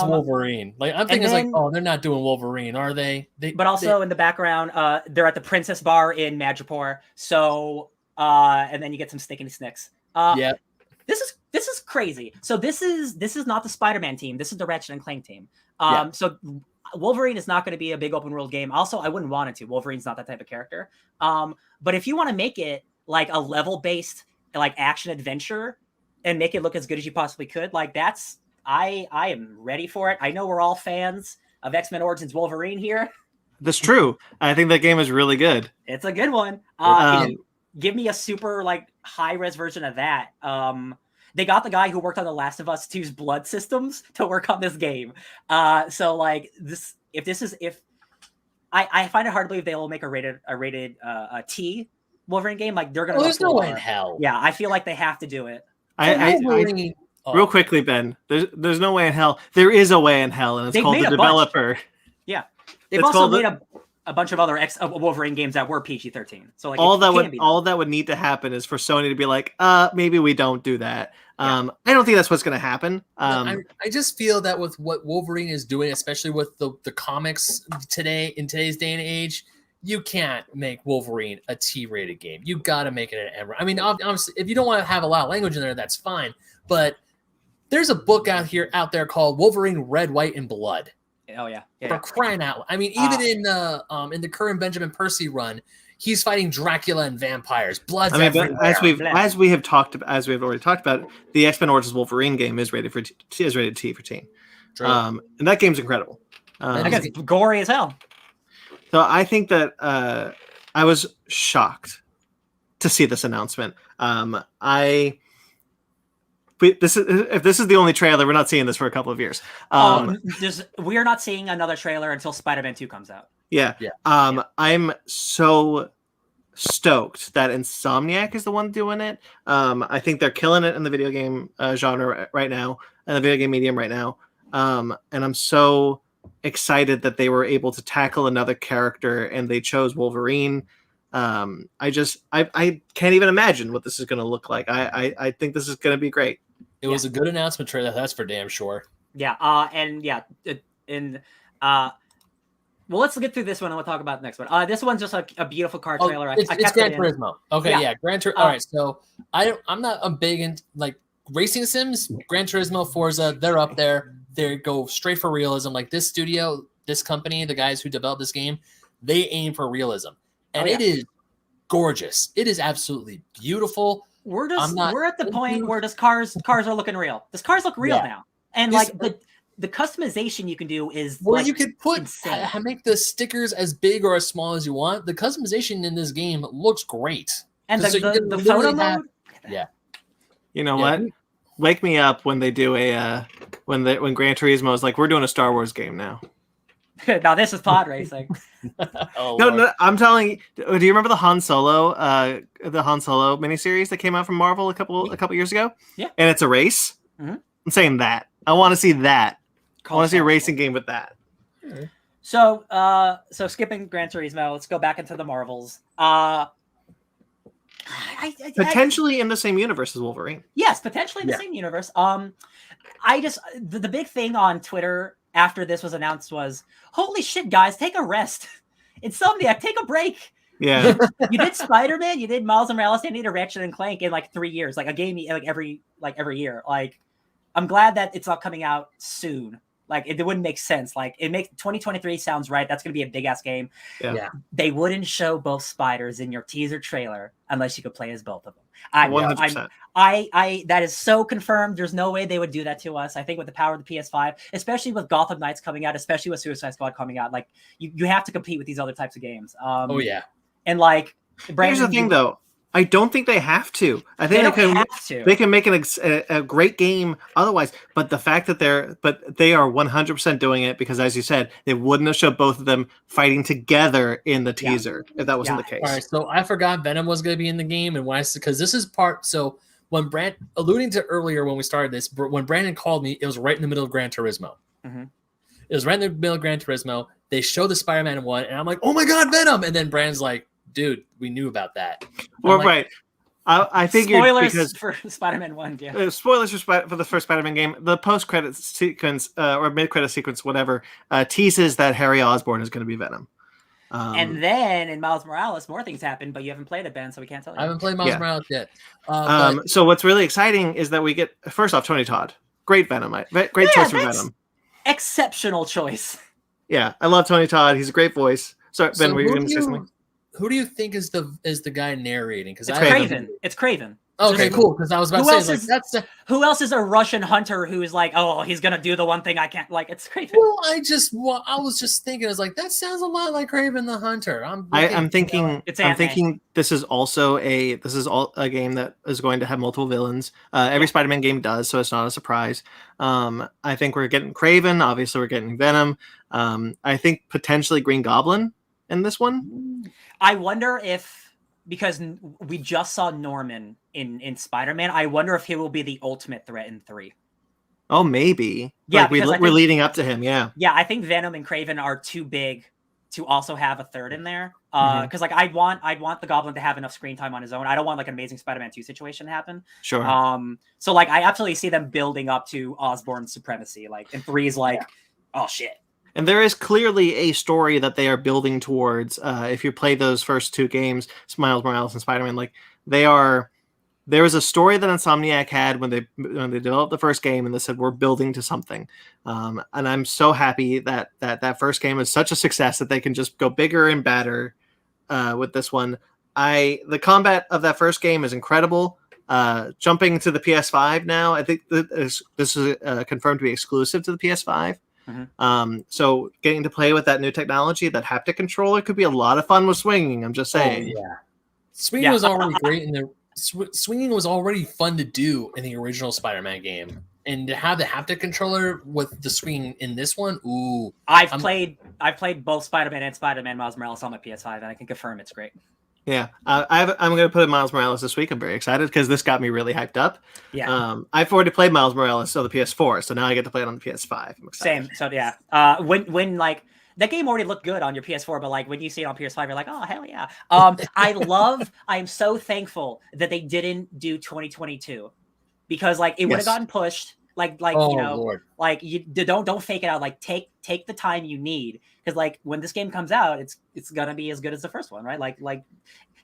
Wolverine. Like, I'm thinking it's like, oh, they're not doing Wolverine, are they? But also in the background, they're at the Princess Bar in Madripoor. So and then you get some Sticky Snicks. This is crazy. So this is not the Spider-Man team. This is the Ratchet and Clank team. So Wolverine is not going to be a big open world game. Also, I wouldn't want it to. Wolverine's not that type of character. But if you want to make it like a level based like action adventure and make it look as good as you possibly could, like I am ready for it. I know we're all fans of X-Men Origins Wolverine here. That's true. I think that game is really good. It's a good one. Give me a super like high res version of that. They got the guy who worked on The Last of Us 2's blood systems to work on this game. So like this, I find it hard to believe they will make a rated T Wolverine game. Like they're gonna. There's no way in hell. Yeah, I feel like they have to do it. Real quickly, Ben. There's no way in hell. There is a way in hell, and it's called the developer. Yeah, they've also made a bunch of other Wolverine games that were PG-13. So like all that would need to happen is for Sony to be like, maybe we don't do that. I don't think that's what's going to happen. I just feel that with what Wolverine is doing, especially with the comics today in today's day and age, you can't make Wolverine a T-rated game. You got to make it an M. I mean, obviously, if you don't want to have a lot of language in there, that's fine. But there's a book out there called Wolverine Red, White, and Blood. Oh yeah. For crying out! I mean, even in the current Benjamin Percy run, he's fighting Dracula and vampires. Blood's everywhere. As we have already talked about, the X-Men Origins Wolverine game is rated T for teen. And that game's incredible. It's gory as hell. So I think that I was shocked to see this announcement. If this is the only trailer, we're not seeing this for a couple of years. We are not seeing another trailer until Spider-Man 2 comes out. Yeah. I'm so stoked that Insomniac is the one doing it. I think they're killing it in the video game genre right now, and the video game medium right now. And I'm so excited that they were able to tackle another character and they chose Wolverine. I can't even imagine what this is going to look like. I think this is going to be great. It was a good announcement trailer, that's for damn sure. Yeah, Well, let's get through this one and we'll talk about the next one. This one's just a beautiful car trailer. It's Gran Turismo. Okay, yeah, Gran Turismo. All right, so I'm not a big in like racing sims. Gran Turismo, Forza, they're up there. They go straight for realism. Like this studio, this company, the guys who developed this game, they aim for realism, and it is gorgeous. It is absolutely beautiful. We're at the point where cars are looking real. Does cars look real now? And like the customization you can do is where you could make the stickers as big or as small as you want. The customization in this game looks great. And the photo mode. Yeah. You know what? Wake me up when they do when Gran Turismo is like, we're doing a Star Wars game now. Now this is pod racing. No, I'm telling you. Do you remember the Han Solo miniseries that came out from Marvel a couple years ago? Yeah. And it's a race. Mm-hmm. I'm saying that. I want to see that. I want to see a racing game with that. So skipping Gran Turismo, let's go back into the Marvels. Potentially in the same universe as Wolverine. Yes, potentially in the same universe. The big thing on Twitter after this was announced was, holy shit, guys, take a rest. Insomniac, take a break. Yeah. You did Spider-Man, you did Miles Morales, and you did Ratchet and Clank in like 3 years, like a game like every year. Like, I'm glad that it's not coming out soon. Like, it wouldn't make sense. Like, it makes 2023 sounds right. That's going to be a big ass game. Yeah. They wouldn't show both spiders in your teaser trailer unless you could play as both of them. 100%. That is so confirmed. There's no way they would do that to us. I think with the power of the PS5, especially with Gotham Knights coming out, especially with Suicide Squad coming out, like you have to compete with these other types of games. And like, here's the thing, though. I don't think they have to. I think they can make a great game otherwise. But the fact that they are 100% doing it because, as you said, they wouldn't have showed both of them fighting together in the teaser if that wasn't the case. All right, so I forgot Venom was going to be in the game, and why? Because this is part. So when alluding to earlier when we started this, when Brandon called me, it was right in the middle of Gran Turismo. Mm-hmm. It was right in the middle of Gran Turismo. They showed the Spider-Man one, and I'm like, oh my god, Venom! And then Brandon's like, dude, we knew about that. Well, right. I figured spoilers for Spider-Man 1. Yeah. Spoilers for the first Spider-Man game. The post-credit sequence or mid-credit sequence, whatever, teases that Harry Osborn is going to be Venom. And then in Miles Morales, more things happen, but you haven't played it, Ben, so we can't tell you. I haven't played Miles Morales yet. So what's really exciting is that we get, first off, Tony Todd. Great Venom. Great choice for Venom. Exceptional choice. Yeah, I love Tony Todd. He's a great voice. Sorry, Ben, were you going to say something? Who do you think is the guy narrating? Because It's Craven. Okay, cool. Because I was about to say, who else is a Russian hunter who's like, oh, he's gonna do the one thing I can't. Like, it's Craven. Well, I was just thinking, I was like, that sounds a lot like Craven the Hunter. I'm thinking this is also a game that is going to have multiple villains. Every Spider-Man game does, so it's not a surprise. I think we're getting Craven. Obviously, we're getting Venom. I think potentially Green Goblin in this one. I wonder if, because we just saw Norman in Spider-Man, I wonder if he will be the ultimate threat in 3. Oh, maybe. Yeah, like we're leading up to him. Yeah. Yeah, I think Venom and Craven are too big to also have a third in there. Because like I'd want the Goblin to have enough screen time on his own. I don't want like an Amazing Spider-Man 2 situation to happen. Sure. So like I absolutely see them building up to Osborn's supremacy. Like, and 3 is like, oh shit. And there is clearly a story that they are building towards. If you play those first 2 games, Miles Morales and Spider-Man, like there was a story that Insomniac had when they developed the first game, and they said we're building to something. And I'm so happy that first game is such a success that they can just go bigger and badder with this one. The combat of that first game is incredible. Jumping to the PS5 now, I think this is confirmed to be exclusive to the PS5. Mm-hmm. So getting to play with that new technology, that haptic controller, could be a lot of fun with swinging. I'm just saying. Oh, yeah, swinging was already great in the swinging was already fun to do in the original Spider-Man game, and to have the haptic controller with the swinging in this one, ooh! I've played both Spider-Man and Spider-Man Miles Morales on my PS5, and I can confirm it's great. Yeah, I'm going to put in Miles Morales this week. I'm very excited because this got me really hyped up. Yeah. I've already played Miles Morales on the PS4, so now I get to play it on the PS5. I'm excited. Same. So yeah. When like that game already looked good on your PS4, but like when you see it on PS5, you're like, oh hell yeah. I am so thankful that they didn't do 2022 because like it would have gotten pushed. Oh, you know, Lord. like you don't fake it out. Like take the time you need, because like when this game comes out, it's gonna be as good as the first one, right? Like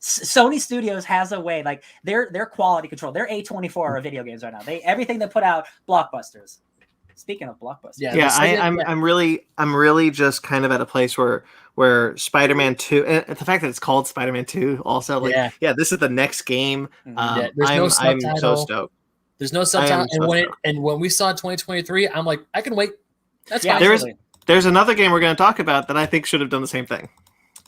Sony Studios has a way, like their quality control. They're A24 of video games right now. Everything they put out, blockbusters. Speaking of blockbusters, yeah, I'm really just kind of at a place where Spider-Man 2, and the fact that it's called Spider-Man 2 also, like, yeah, this is the next game. Yeah, there's no subtitle. I'm so stoked. There's no subtitle, and when we saw 2023, I'm like, I can wait. That's fine. There's another game we're going to talk about that I think should have done the same thing.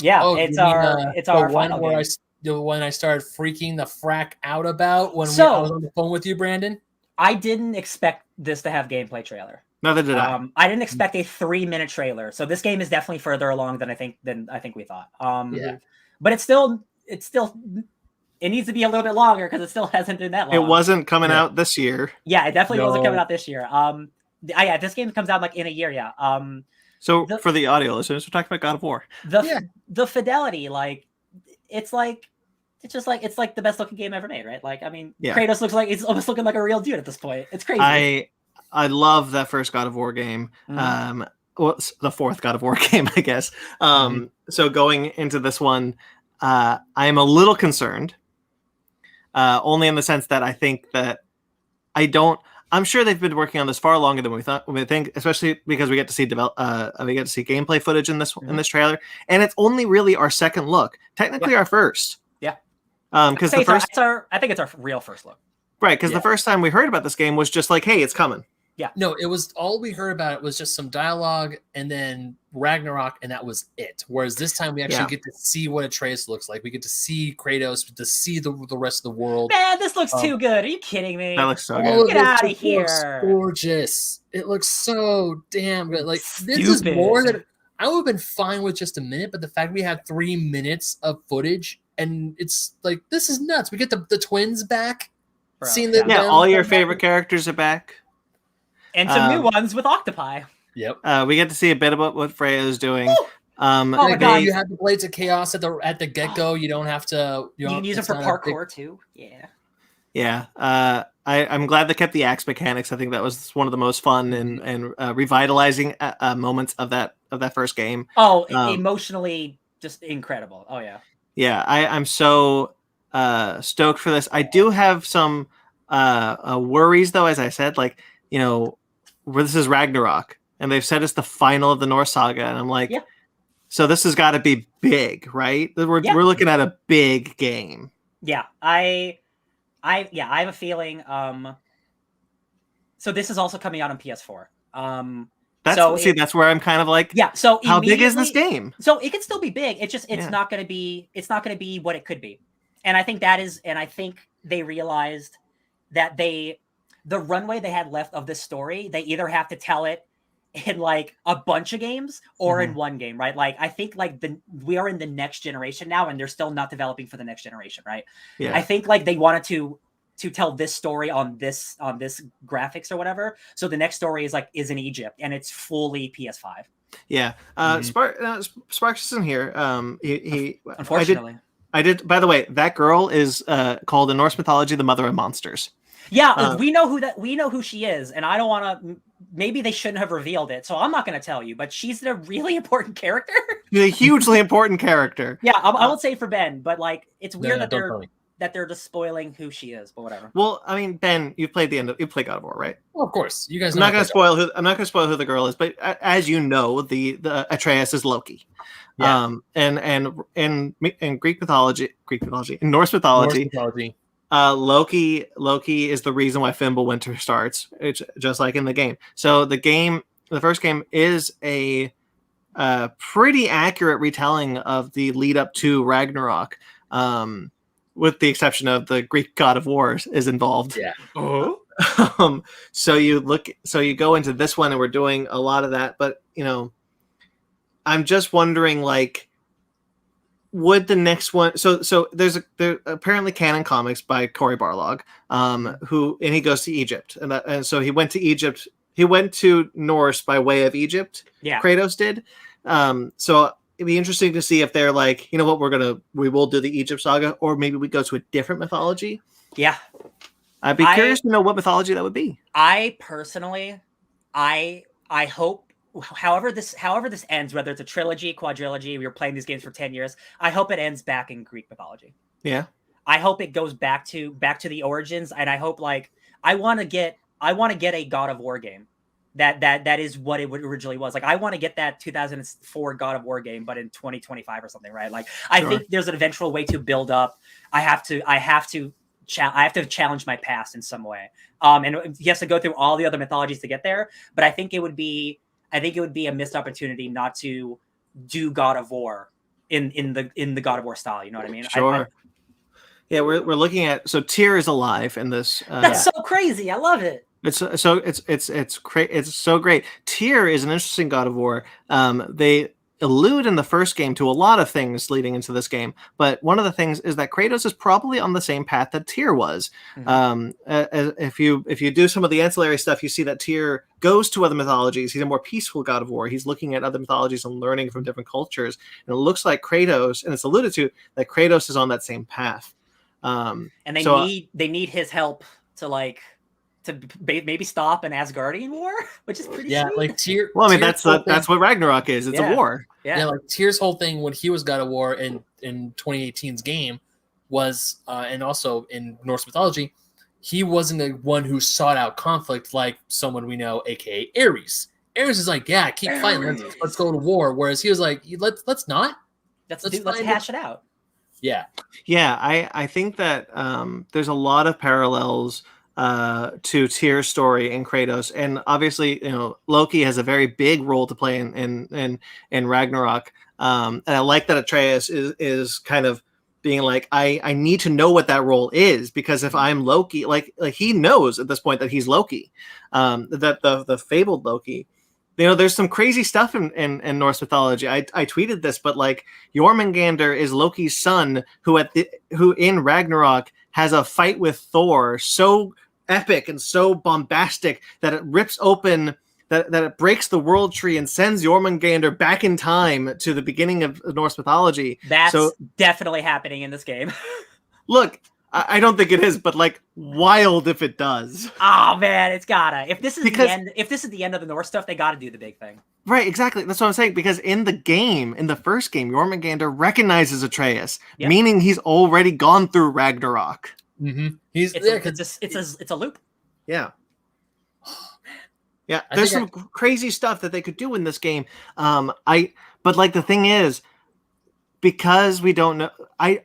Yeah, it's our final game. The one I started freaking the frack out about when I was on the phone with you, Brandon. I didn't expect this to have gameplay trailer. Neither did I. I didn't expect a 3-minute trailer. So this game is definitely further along than I think we thought. But it needs to be a little bit longer because it still hasn't been that long. It wasn't coming out this year. Yeah, it definitely wasn't coming out this year. This game comes out like in a year. Yeah. So for the audio listeners, we're talking about God of War. The fidelity, like it's like the best looking game ever made, right? Like, I mean, Kratos looks like it's almost looking like a real dude at this point. It's crazy. I love that first God of War game. Well, it's the fourth God of War game, I guess. So going into this one, I am a little concerned. Only in the sense that I think that I'm sure they've been working on this far longer than we think, especially because we get to see gameplay footage in this trailer, and it's only really our second look. Technically, our first. Because I think it's our real first look. Right, because the first time we heard about this game was just like, hey, it's coming. Yeah. No, it was all we heard about it was just some dialogue and then Ragnarok, and that was it. Whereas this time we actually get to see what Atreus looks like. We get to see Kratos, to see the rest of the world. Man, this looks too good. Are you kidding me? That looks so good. Get out of here. Looks gorgeous. It looks so damn good. Like, this is more than I would have been fine with just a minute, but the fact we had 3 minutes of footage, and it's like, this is nuts. We get the twins back. Bro, seeing all your favorite characters are back. And some new ones with octopi. Yep. We get to see a bit about what Freya is doing. Oh my god! You have the Blades of Chaos at the get go. You don't have to. You can use it for parkour too. Yeah. Yeah. I'm glad they kept the axe mechanics. I think that was one of the most fun and revitalizing moments of that first game. Oh, emotionally just incredible. Oh yeah. Yeah, I'm so stoked for this. I do have some worries though, as I said, like, you know, where this is Ragnarok, and they've said it's the final of the Norse saga, and I'm like, so this has got to be big, right? We're looking at a big game. Yeah, I have a feeling. So this is also coming out on PS4. That's where I'm kind of like, So how big is this game? So it can still be big. It's just it's not going to be what it could be, and I think they realized that the runway they had left of this story, they either have to tell it in like a bunch of games or in one game, right? Like, I think like we are in the next generation now, and they're still not developing for the next generation, right? Yeah. I think like they wanted to tell this story on this graphics or whatever. So the next story is in Egypt, and it's fully PS5. Yeah. Sparks isn't here. He unfortunately. I did. By the way, that girl is called in Norse mythology the mother of monsters. Yeah, we know who she is, and I don't want to. Maybe they shouldn't have revealed it, so I'm not going to tell you. But she's a really important character. She's a hugely important character. Yeah, I won't say for Ben, but like it's weird that they're just spoiling who she is. But whatever. Well, I mean, Ben, you played you played God of War, right? Well, of course, you guys. I'm not going to spoil who the girl is, but as you know, the Atreus is Loki. Yeah. And in Greek mythology, in Norse mythology. Loki is the reason why Fimbulwinter starts. It's just like in the game. So the first game is a pretty accurate retelling of the lead up to Ragnarok, with the exception of the Greek god of war is involved. Yeah. So you go into this one, and we're doing a lot of that, but you know, I'm just wondering, like, would the next one? So there's apparently canon comics by Cory Barlog, and he goes to Egypt, and so he went to Egypt. He went to Norse by way of Egypt. Yeah, Kratos did. So it'd be interesting to see if they're like, you know what, we will do the Egypt saga, or maybe we go to a different mythology. Yeah. I'd be curious to know what mythology that would be. I personally, I hope, however this ends, whether it's a trilogy, quadrilogy, we were playing these games for 10 years, I hope it ends back in Greek mythology. Yeah. I hope it goes back to the origins, and I hope I want to get a God of War game. That is what it originally was. Like, I want to get that 2004 God of War game, but in 2025 or something, right? Like, I think there's an eventual way to build up. I have to challenge my past in some way. And he has to go through all the other mythologies to get there. But I think it would be a missed opportunity not to do God of War in the God of War style. You know what I mean? Sure. Yeah, we're looking at, so Tyr is alive in this. That's so crazy. I love it. It's so great. Tyr is an interesting God of War. They allude in the first game to a lot of things leading into this game, but one of the things is that Kratos is probably on the same path that Tyr was. If you do some of the ancillary stuff, you see that Tyr goes to other mythologies. He's a more peaceful God of War. He's looking at other mythologies and learning from different cultures. And it looks like Kratos, and it's alluded to that Kratos is on that same path. And they need his help to maybe stop an Asgardian war, which is pretty sweet. Like Tyr. Well, I mean, that's what Ragnarok is. It's a war. Yeah, like Tyr's whole thing when he was God of War in 2018's game was, and also in Norse mythology, he wasn't the one who sought out conflict like someone we know, aka Ares. Ares is like, yeah, keep fighting, let's go to war. Whereas he was like, let's not. Let's hash it out. Yeah. I think that there's a lot of parallels to Tyr's story in Kratos, and obviously, Loki has a very big role to play in Ragnarok. And I like that Atreus is kind of being like, I need to know what that role is, because if I'm Loki, like he knows at this point that he's Loki, that the fabled Loki. There's some crazy stuff in Norse mythology. I tweeted this, but like Jormungandr is Loki's son, who in Ragnarok has a fight with Thor so epic and so bombastic that it rips open, that it breaks the world tree and sends Jormungandr back in time to the beginning of Norse mythology. That's definitely happening in this game. Look, I don't think it is, but wild if it does. Oh man, it's gotta. If this is the end of the Norse stuff, they gotta do the big thing. Right, exactly. That's what I'm saying. Because in the first game, Jormungandr recognizes Atreus, meaning he's already gone through Ragnarok. Mm-hmm. It's a loop. Yeah. Oh, man. Yeah, there's some crazy stuff that they could do in this game. But the thing is, because we don't know, I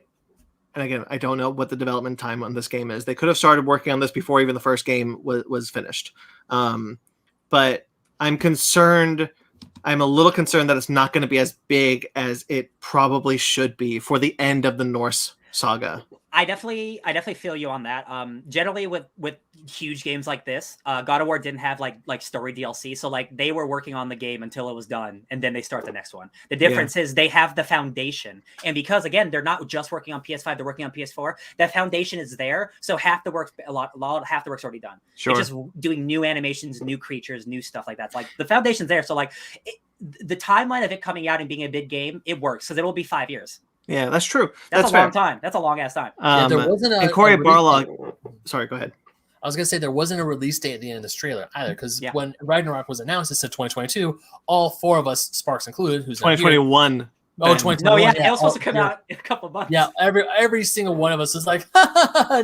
don't know what the development time on this game is. They could have started working on this before even the first game was finished. But I'm a little concerned that it's not going to be as big as it probably should be for the end of the Norse saga. I definitely feel you on that. Generally with huge games like this, God of War didn't have like story DLC, so they were working on the game until it was done, and then they start the next one. The difference is they have the foundation, and because again they're not just working on PS5, they're working on PS4. That foundation is there, so half the work's already done. Sure. It's just doing new animations, new creatures, new stuff like that. It's the foundation's there, so the timeline of it coming out and being a big game, it works because it will be 5 years. Yeah, that's true. That's a long time. That's a long ass time. There wasn't and Corey Barlog. Sorry, go ahead. I was gonna say there wasn't a release date at the end of this trailer either, because when Ragnarok was announced, it said 2022. All four of us, Sparks included, who's 2021. Oh, 2021. No, it was supposed to come out in a couple of months. Yeah, every single one of us is like,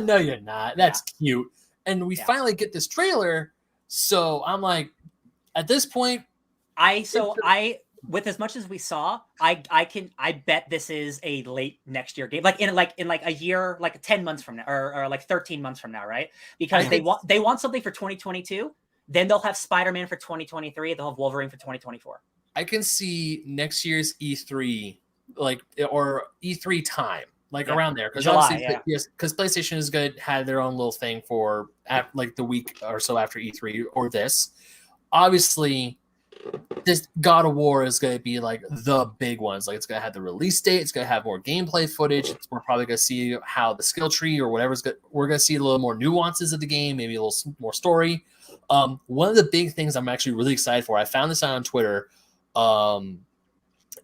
no, you're not. That's cute. And we finally get this trailer, so I'm like, at this point, with as much as we saw, I bet this is a late next year game, in a year, 10 months from now, or 13 months from now, right? Because they want something for 2022, then they'll have Spider-Man for 2023, they'll have Wolverine for 2024. I can see next year's E3, or E3 time, around there, because because PlayStation is going to have their own little thing for the week or so after E3 or this. Obviously, this God of War is going to be the big ones. It's going to have the release date. It's going to have more gameplay footage. We're probably going to see how the skill tree or whatever's good. We're going to see a little more nuances of the game, maybe a little more story. One of the big things I'm actually really excited for, I found this out on Twitter,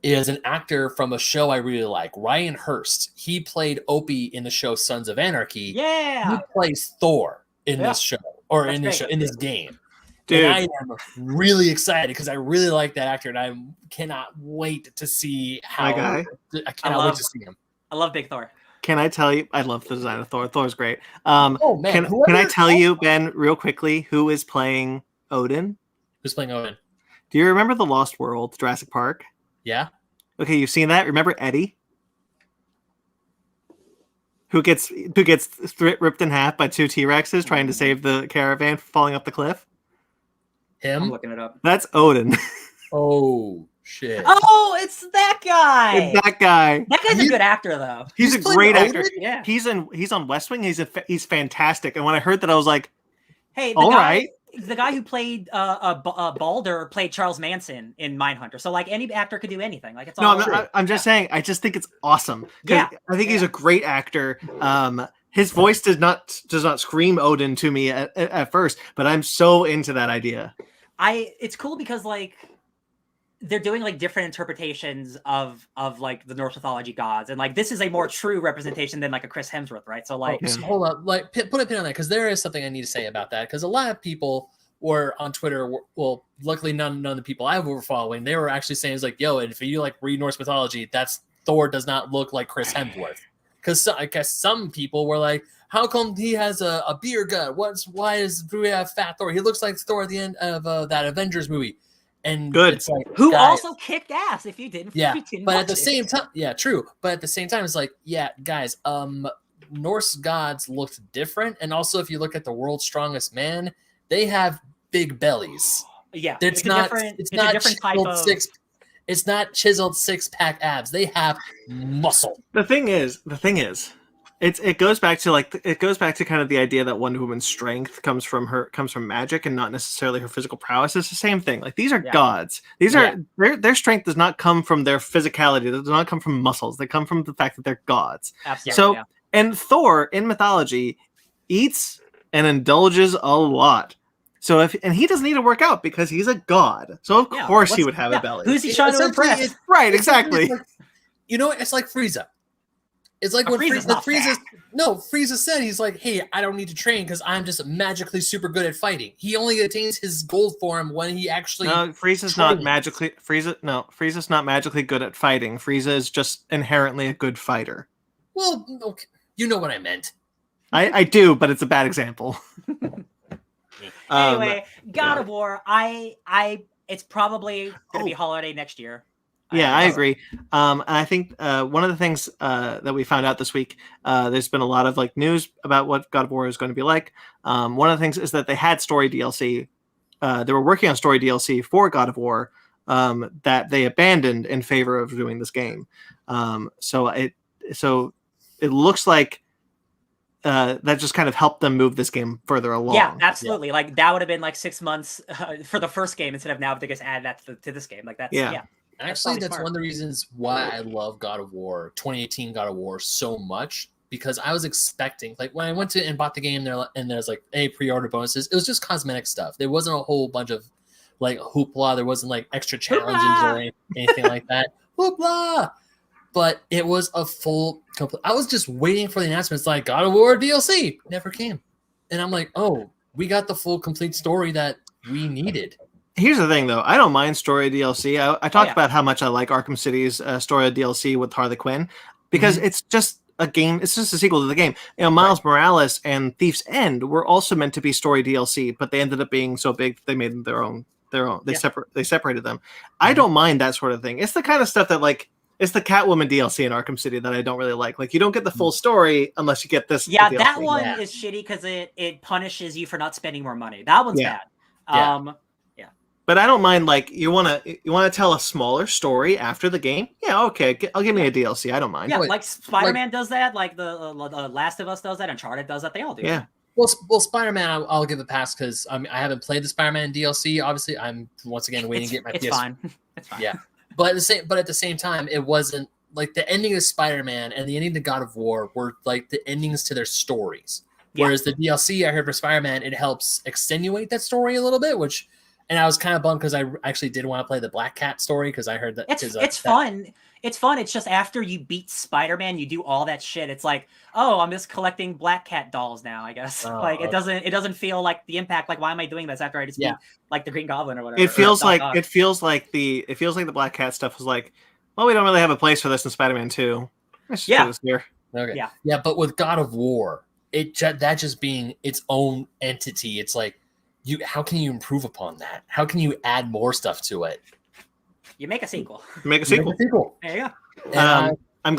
is an actor from a show I really like, Ryan Hurst. He played Opie in the show Sons of Anarchy. Yeah. He plays Thor. in this show or in this game. Dude. And I am really excited because I really like that actor, and I cannot wait to see how. guy. I cannot wait to see him. I love Big Thor. Can I tell you? I love the design of Thor. Thor's great. Oh man! Can I tell you, Ben, real quickly, who is playing Odin? Who's playing Odin? Do you remember the Lost World, Jurassic Park? Yeah. Okay, you've seen that. Remember Eddie, who gets ripped in half by 2 T-Rexes trying to save the caravan from falling off the cliff? I'm Him? looking it up. That's Odin. Oh shit! Oh, it's that guy. It's that guy. That guy's a good actor, though. He's a great actor. Yeah. He's on West Wing. He's fantastic. And when I heard that, I was like, hey, the guy who played Balder played Charles Manson in Mindhunter. So like any actor could do anything. Like it's all. No, I'm just saying. I just think it's awesome. Yeah, I think he's a great actor. His voice does not scream Odin to me at first, but I'm so into that idea. It's cool because like they're doing like different interpretations of like the Norse mythology gods, and like this is a more true representation than like a Chris Hemsworth, right? So like, so hold up, like put a pin on that because there is something I need to say about that because a lot of people were on Twitter. Well, luckily none of the people I were following, they were actually saying it's like, yo, and if you like read Norse mythology, that's Thor does not look like Chris Hemsworth. Because I guess some people were like, how come he has a beer gut? Why do we have fat Thor? He looks like Thor at the end of that Avengers movie. And good. It's like, who guys, also kicked ass if you didn't. Yeah, but at the it. same time, yeah, true. But at the same time, it's like, yeah, guys, Norse gods looked different, and also if you look at the world's strongest man, they have big bellies. Yeah, it's not a different type of. It's not chiseled 6-pack abs. They have muscle. The thing is, it goes back to kind of the idea that Wonder Woman's strength comes from magic and not necessarily her physical prowess. It's the same thing. Like these are gods. These are their strength does not come from their physicality. It does not come from muscles. They come from the fact that they're gods. Absolutely. And Thor in mythology eats and indulges a lot. So and he doesn't need to work out because he's a god. So of course he would have a belly. Who's he trying to impress? Right, exactly. You know, it's like Frieza. It's like when Frieza said, he's like, hey, I don't need to train because I'm just magically super good at fighting. He only attains his gold form when he actually Frieza's not magically good at fighting. Frieza is just inherently a good fighter. Well, okay. You know what I meant. I do, but it's a bad example. Anyway, God of War, it's probably going to be holiday next year. Yeah, I agree. And I think one of the things that we found out this week, there's been a lot of like news about what God of War is going to be like. One of the things is that they had story DLC. They were working on story DLC for God of War that they abandoned in favor of doing this game. So it looks like that just kind of helped them move this game further along. Yeah, absolutely. Yeah. Like that would have been like 6 months for the first game instead of now they just add that to this game. Like that's Actually, that's one of the reasons why I love God of War, 2018 God of War so much, because I was expecting, like when I went to and bought the game there and there's like pre-order bonuses, it was just cosmetic stuff. There wasn't a whole bunch of like hoopla. There wasn't like extra challenges or anything like that. Hoopla! But it was a full complete. I was just waiting for the announcement. It's like God of War DLC never came, and I'm like, oh, we got the full complete story that we needed. Here's the thing, though. I don't mind story DLC. I talked about how much I like Arkham City's story DLC with Harley Quinn because it's just a game. It's just a sequel to the game. You know, Miles Morales and Thief's End were also meant to be story DLC, but they ended up being so big that they made them their own. They separated them. I don't mind that sort of thing. It's the kind of stuff that like. It's the Catwoman DLC in Arkham City that I don't really like. Like, you don't get the full story unless you get this. Yeah, that one is shitty because it punishes you for not spending more money. That one's bad. But I don't mind, like, you wanna tell a smaller story after the game? Yeah, okay. I'll give me a DLC. I don't mind. Yeah, like Spider-Man does that. Like the Last of Us does that. Uncharted does that. They all do. Yeah. Well, Spider-Man, I'll give a pass because I haven't played the Spider-Man DLC. Obviously, I'm once again waiting to get my PS. It's fine. Yeah. But at the same time, it wasn't like the ending of Spider-Man and the ending to God of War were like the endings to their stories. Whereas the DLC I heard for Spider-Man, it helps extenuate that story a little bit, which And I was kind of bummed because I actually did want to play the Black Cat story because I heard that it's fun. It's fun. It's just after you beat Spider-Man, you do all that shit. It's like, oh, I'm just collecting Black Cat dolls now, I guess. Like it doesn't feel like the impact. Like, why am I doing this after I just beat like the Green Goblin or whatever? It feels like the Black Cat stuff was like, well, we don't really have a place for this in Spider-Man 2. Let's just do this here. Okay. Yeah, but with God of War, that just being its own entity, it's like how can you improve upon that? How can you add more stuff to it? You make a sequel. Make a sequel. There you go. I'm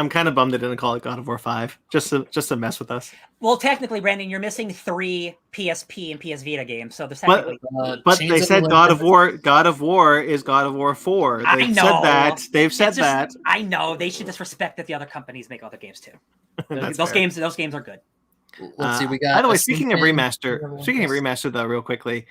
kind of bummed they didn't call it God of War 5, just to mess with us. Well, technically, Brandon, you're missing 3 PSP and PS Vita games, so there's technically. But they said God of War. God of War is God of War 4. They've said that. I know they should just respect that the other companies make other games too. Those games are good. Let's see. We got. By the way, speaking of remaster, though, real quickly,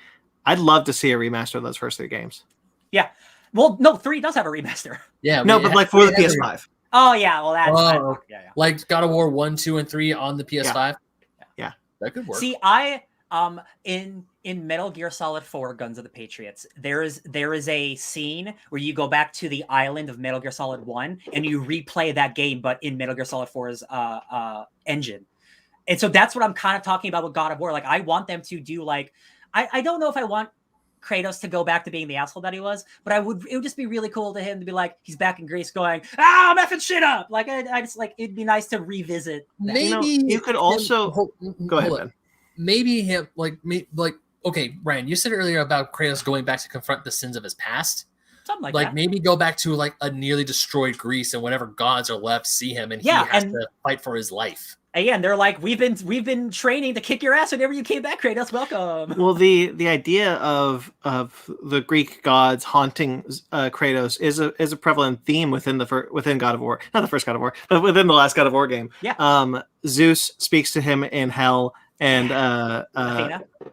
I'd love to see a remaster of those first 3 games. Yeah. Well, no, 3 does have a remaster. Yeah. No, but like for the PS5. Oh yeah, well that's like God of War 1, 2, and 3 on the PS5. Yeah, that could work. See, I in Metal Gear Solid 4: Guns of the Patriots, there is a scene where you go back to the island of Metal Gear Solid 1 and you replay that game, but in Metal Gear Solid 4's engine. And so that's what I'm kind of talking about with God of War. Like, I want them to do like, I don't know if I want Kratos to go back to being the asshole that he was, but it would just be really cool to him to be like, he's back in Greece going, I'm effing shit up. Like, I just like, it'd be nice to revisit that. Maybe you could also go ahead, man. Maybe him okay, Ryan, you said earlier about Kratos going back to confront the sins of his past. Something like that. Maybe go back to like a nearly destroyed Greece and whatever gods are left see him and he has to fight for his life. Again, they're like, we've been training to kick your ass whenever you came back, Kratos. Welcome. Well, the idea of the Greek gods haunting Kratos is a prevalent theme within God of War, not the first God of War, but within the last God of War game. Yeah. Zeus speaks to him in hell, and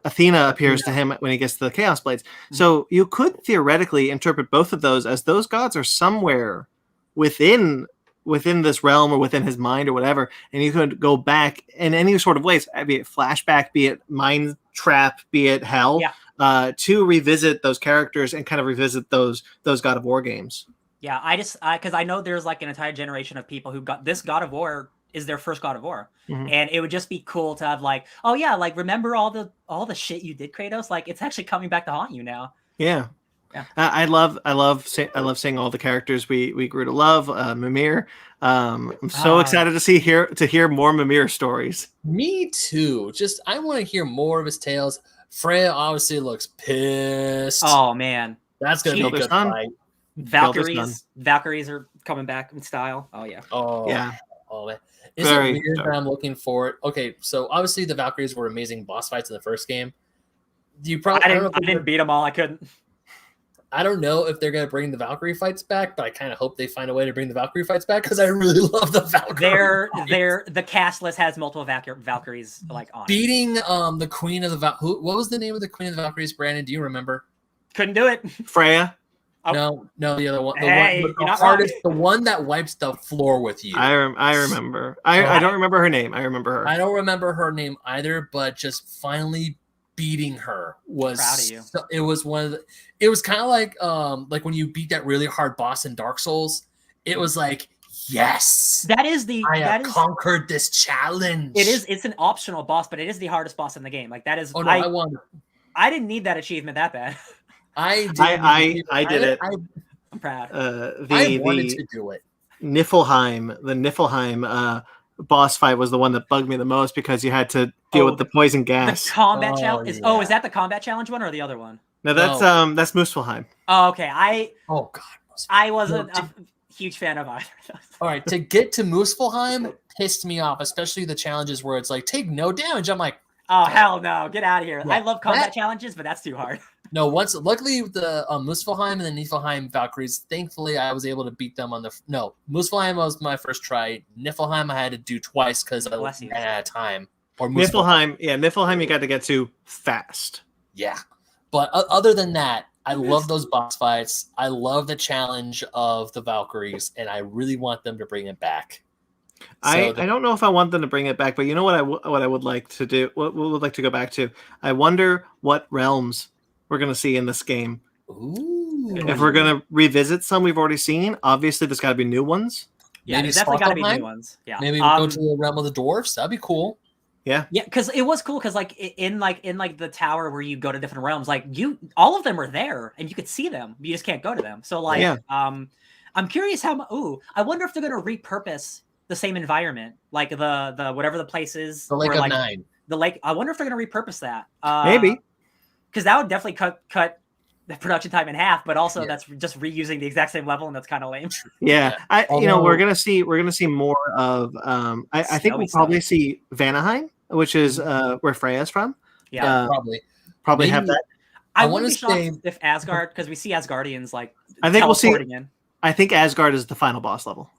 Athena appears to him when he gets the Chaos Blades. Mm-hmm. So you could theoretically interpret both of those as those gods are somewhere within this realm or within his mind or whatever, and you could go back in any sort of ways, be it flashback, be it mind trap, be it hell, to revisit those characters and kind of revisit those God of War games. Yeah, because I know there's like an entire generation of people who got this God of War is their first God of War, and it would just be cool to have like, oh yeah, like remember all the shit you did, Kratos? Like it's actually coming back to haunt you now. Yeah. Yeah. I love seeing all the characters we grew to love. Mimir. I'm so excited to hear more Mimir stories. Me too. Just I want to hear more of his tales. Freya obviously looks pissed. Oh man, that's gonna be a good fight. Valkyries are coming back in style. Oh yeah. Oh yeah. Oh man. Is it weird that I'm looking for it? Okay, so obviously the Valkyries were amazing boss fights in the first game. I didn't beat them all. I couldn't. I don't know if they're going to bring the Valkyrie fights back, but I kind of hope they find a way to bring the Valkyrie fights back because I really love the Valkyrie. The cast list has multiple Valkyries like on. Beating the Queen of the what was the name of the Queen of the Valkyries, Brandon? Do you remember? Couldn't do it. Freya. No, the other one. The one that wipes the floor with you. I remember. I don't remember her name. I remember her. I don't remember her name either, but just finally beating her was proud of you. It was it was kind of like when you beat that really hard boss in Dark Souls. It was like, yes, I have conquered this challenge. It's an optional boss, but it is the hardest boss in the game. Like that is. Oh no, I won. I didn't need that achievement that bad. I did it. I'm proud. I wanted to do it. The Niflheim boss fight was the one that bugged me the most because you had to deal with the poison gas. The combat challenge is that the combat challenge one or the other one? No, that's Muspelheim. Oh, okay. I wasn't a huge fan of either. All right, to get to Muspelheim pissed me off, especially the challenges where it's like take no damage. I'm like, oh hell no, get out of here. Yeah, I love combat challenges, but that's too hard. No, luckily the Muspelheim and the Niflheim Valkyries, thankfully I was able to beat them on Muspelheim was my first try. Niflheim I had to do twice because I ran out of time. Or Niflheim you got to get to fast. Yeah. But other than that, I love those boss fights. I love the challenge of the Valkyries, and I really want them to bring it back. I don't know if I want them to bring it back, but you know what I would like to do? What would like to go back to? I wonder what realms we're going to see in this game. Ooh. If we're going to revisit some we've already seen, obviously there's got to be new ones. Yeah, Maybe there's definitely got to be Svartalfheim? new ones. Yeah, Maybe we'll go to the realm of the dwarfs. That'd be cool. Yeah, because it was cool because like in the tower where you go to different realms, like all of them are there and you could see them. You just can't go to them. So like, Yeah. I'm curious how. I wonder if they're gonna repurpose the same environment, like the whatever the place is, The Lake or, of like, Nine. the lake. I wonder if they're gonna repurpose that. maybe. Because that would definitely cut the production time in half, but also Yeah. that's just reusing the exact same level, and that's kind of lame. Yeah, Although- we're gonna see more of. I think we'll probably see Vanaheim, which is where Freya's from. Yeah, Probably have that. I wanna wouldn't be shocked say- if Asgard, because we see Asgardians like I think we'll see. teleporting in. I think Asgard is the final boss level.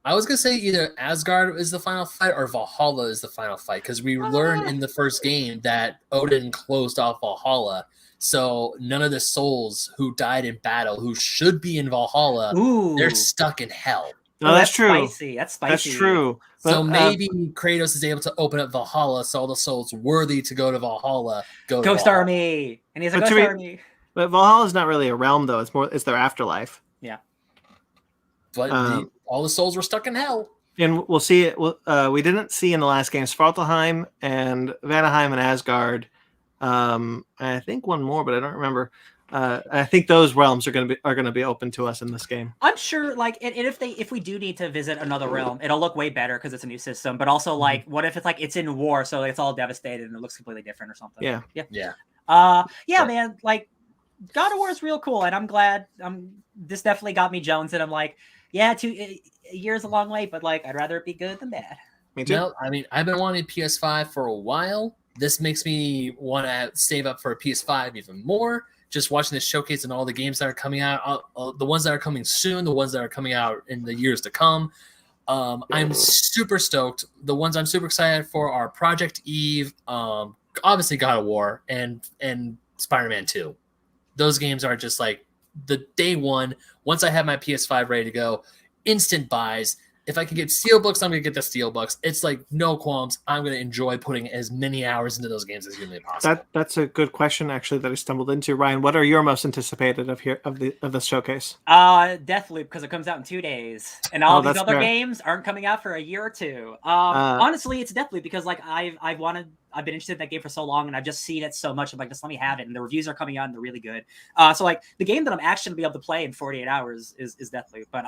I was gonna say either Asgard is the final fight or Valhalla is the final fight, because we learned in the first game that Odin closed off Valhalla, so none of the souls who died in battle, who should be in Valhalla, Ooh, they're stuck in hell. No, that's true. Spicy. That's spicy. That's true. So But, maybe Kratos is able to open up Valhalla, so all the souls worthy to go to Valhalla go to Ghost Valhalla. Army, and he's a But Ghost to me- Army. But Valhalla is not really a realm, though. It's their afterlife. But all the souls were stuck in hell. And we'll see it. We didn't see in the last game Svartalfheim and Vanaheim and Asgard. I think one more, but I don't remember. I think those realms are gonna be open to us in this game. I'm sure, like, and if we do need to visit another realm, it'll look way better because it's a new system. But also, like, what if it's like it's in war, so it's all devastated and it looks completely different or something? Yeah. Man. Like, God of War is real cool, and I'm glad. This definitely got me Jones, and I'm like, yeah, a year's a long way, but like, I'd rather it be good than bad. Me too. No, I mean, I've been wanting PS5 for a while. This makes me want to save up for a PS5 even more. Just watching this showcase and all the games that are coming out, the ones that are coming soon, the ones that are coming out in the years to come. I'm super stoked. The ones I'm super excited for are Project Eve, obviously God of War, and Spider-Man 2. Those games are just like the day one. Once I have my PS5 ready to go, instant buys. If I can get Steelbooks, I'm going to get the Steelbooks. It's like no qualms. I'm going to enjoy putting as many hours into those games as humanly possible. That's a good question, actually, that I stumbled into. Ryan, what are your most anticipated of the showcase? Deathloop, because it comes out in 2 days, and all these other games aren't coming out for a year or two. Honestly, it's Deathloop because like I've been interested in that game for so long, and I've just seen it so much. I'm like, just let me have it, and the reviews are coming out, and they're really good. So like the game that I'm actually gonna be able to play in 48 hours is Deathloop. But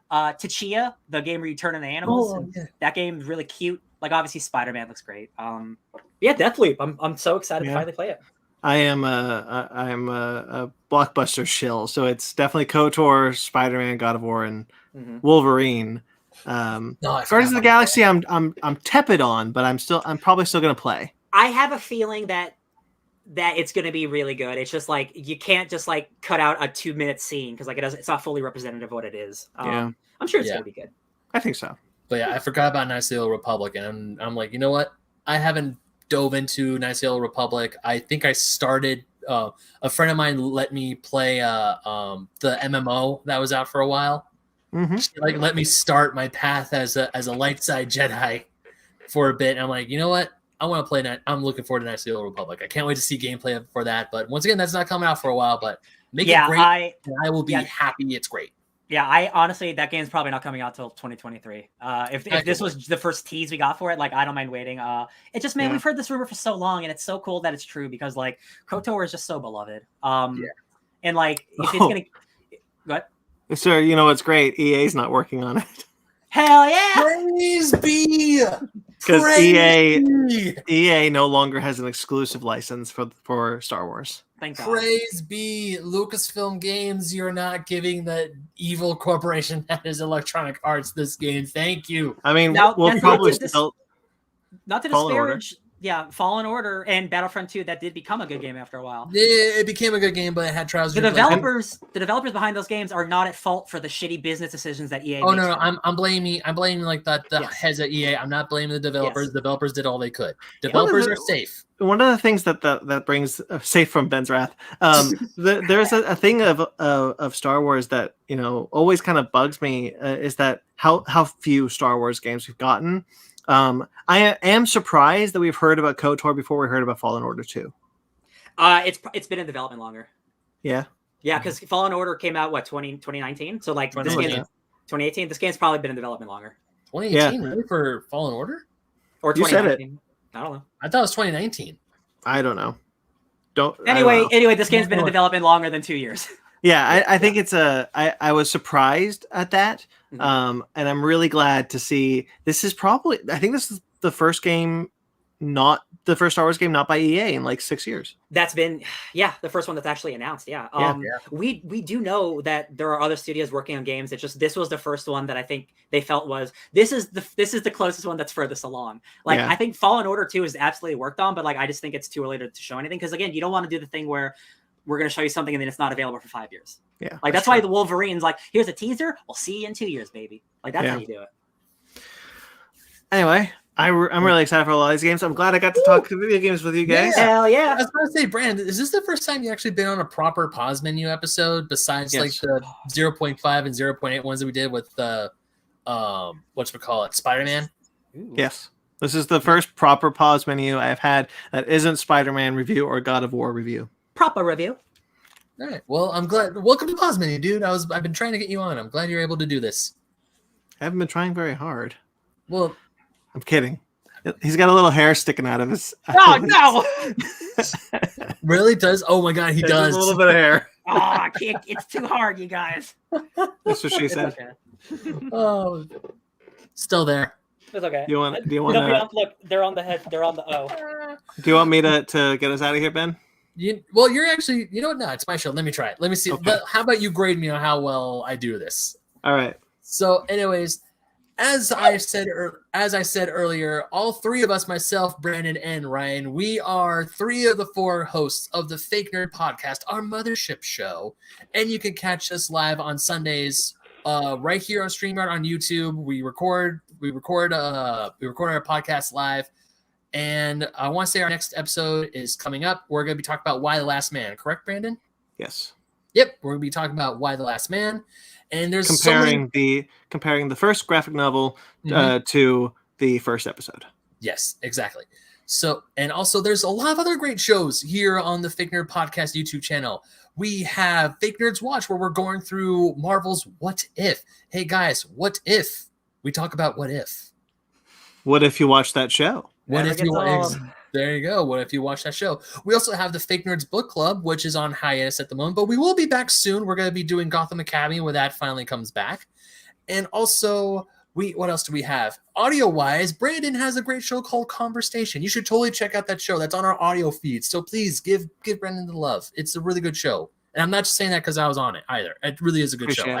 Tachia, the game where you turn into animals, that game's really cute. Like obviously Spider-Man looks great. Deathloop. I'm so excited to finally play it. I am a blockbuster shill, so it's definitely KOTOR, Spider-Man, God of War, and Wolverine. Guardians of the Galaxy, I'm tepid on, but I'm probably still gonna play. I have a feeling that it's going to be really good. It's just like you can't just like cut out a 2-minute scene because like it's not fully representative of what it is. I'm sure it's going to be good. I think so. But yeah, I forgot about Knights of the Old Republic, and I'm like, you know what? I haven't dove into Knights of the Old Republic. I think I started. A friend of mine let me play the MMO that was out for a while. She, like, let me start my path as a light side Jedi for a bit. And I'm like, you know what? I want to play that. I'm looking forward to Knights of the Old Republic. I can't wait to see gameplay for that. But once again, that's not coming out for a while. But make it great. I will be happy it's great. Yeah, I honestly, that game's probably not coming out till 2023. If this was the first tease we got for it, like I don't mind waiting. It just, man, we've heard this rumor for so long, and it's so cool that it's true because like KOTOR is just so beloved. And like if it's gonna, what? Sir, you know what's great? EA's not working on it. Hell yeah! Praise be! Because EA no longer has an exclusive license for Star Wars. Thank God. Praise be Lucasfilm Games. You're not giving the evil corporation that is Electronic Arts this game. Thank you. I mean, we'll probably still not to disparage. Yeah, Fallen Order and Battlefront 2 that did become a good game after a while. It became a good game, but it had trials. The developers behind those games are not at fault for the shitty business decisions that EA. Oh no, I'm blaming like the heads at EA. I'm not blaming the developers. The developers did all they could. Developers are safe. One of the things that brings safe from Ben's wrath. There's a thing of Star Wars that always kind of bugs me is that how few Star Wars games we've gotten. I am surprised that we've heard about KOTOR before we heard about Fallen Order 2. It's been in development longer. Yeah. Yeah, because Fallen Order came out 2019. So like this game, 2018. This game's probably been in development longer. 2018, really, for Fallen Order? Or 2019? I don't know. I thought it was 2019. I don't know. Anyway, this game's been in development longer than 2 years. Yeah, I think it's I was surprised at that, and I'm really glad to see this is probably. I think this is the first game, not the first Star Wars game, not by EA in like 6 years. That's been, the first one that's actually announced. Yeah. We do know that there are other studios working on games. It's just this was the first one that I think they felt was this is the closest one that's furthest along. Like I think Fallen Order 2 is absolutely worked on, but like I just think it's too early to show anything because again, you don't want to do the thing where we're going to show you something and then it's not available for 5 years. Yeah, like that's why the Wolverine's like, here's a teaser. We'll see you in 2 years, baby. Like that's how you do it. Anyway. I'm really excited for a lot of these games. I'm glad I got to talk video games with you guys. Hell yeah. I was going to say, Brandon, is this the first time you actually been on a proper pause menu episode besides like the 0.5 and 0.8 ones that we did with Spider-Man? Ooh. Yes. This is the first proper pause menu I've had that isn't Spider-Man review or God of War review. Proper review. All right. Well, I'm glad. Welcome to pause menu, dude. I've been trying to get you on. I'm glad you're able to do this. I haven't been trying very hard. Well, I'm kidding. He's got a little hair sticking out of his. Oh no! Really does? Oh my god, he does. A little bit of hair. Oh, it's too hard, you guys. That's what she said. Okay. Oh, still there. It's okay. Do you want look, they're on the head. They're on the O. Do you want me to get us out of here, Ben? You're actually. You know what? No, it's my show. Let me try it. Let me see. Okay. How about you grade me on how well I do this? All right. So, anyways. As I said earlier, all three of us, myself, Brandon, and Ryan, we are 3 of the 4 hosts of the Fake Nerd podcast, our mothership show. And you can catch us live on Sundays, right here on StreamYard on YouTube. We record our podcast live. And I want to say our next episode is coming up. We're going to be talking about Y the Last Man. Correct, Brandon? Yes. Yep. We're going to be talking about Y the Last Man. And there's comparing the first graphic novel to the first episode. Yes, exactly. So, and also there's a lot of other great shows here on the Fake Nerd Podcast YouTube channel. We have Fake Nerds Watch, where we're going through Marvel's What If. Hey guys, what if we talk about what if? What if you watch that show? There you go. What if you watch that show? We also have the Fake Nerds Book Club, which is on hiatus at the moment, but we will be back soon. We're going to be doing Gotham Academy when that finally comes back. And also, what else do we have? Audio-wise, Brandon has a great show called Conversation. You should totally check out that show. That's on our audio feed. So please give Brandon the love. It's a really good show. And I'm not just saying that because I was on it either. It really is a good show.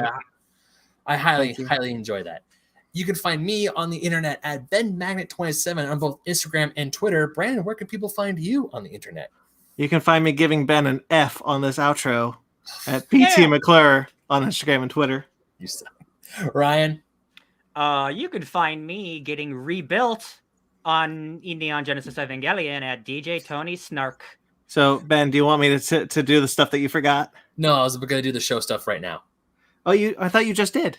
I highly enjoy that. You can find me on the internet at BenMagnet27 on both Instagram and Twitter. Brandon, where can people find you on the internet? You can find me giving Ben an F on this outro at PT McClure on Instagram and Twitter. You suck. Ryan? You can find me getting rebuilt on Neon Genesis Evangelion at DJ Tony Snark. So, Ben, do you want me to do the stuff that you forgot? No, I was going to do the show stuff right now. Oh, I thought you just did.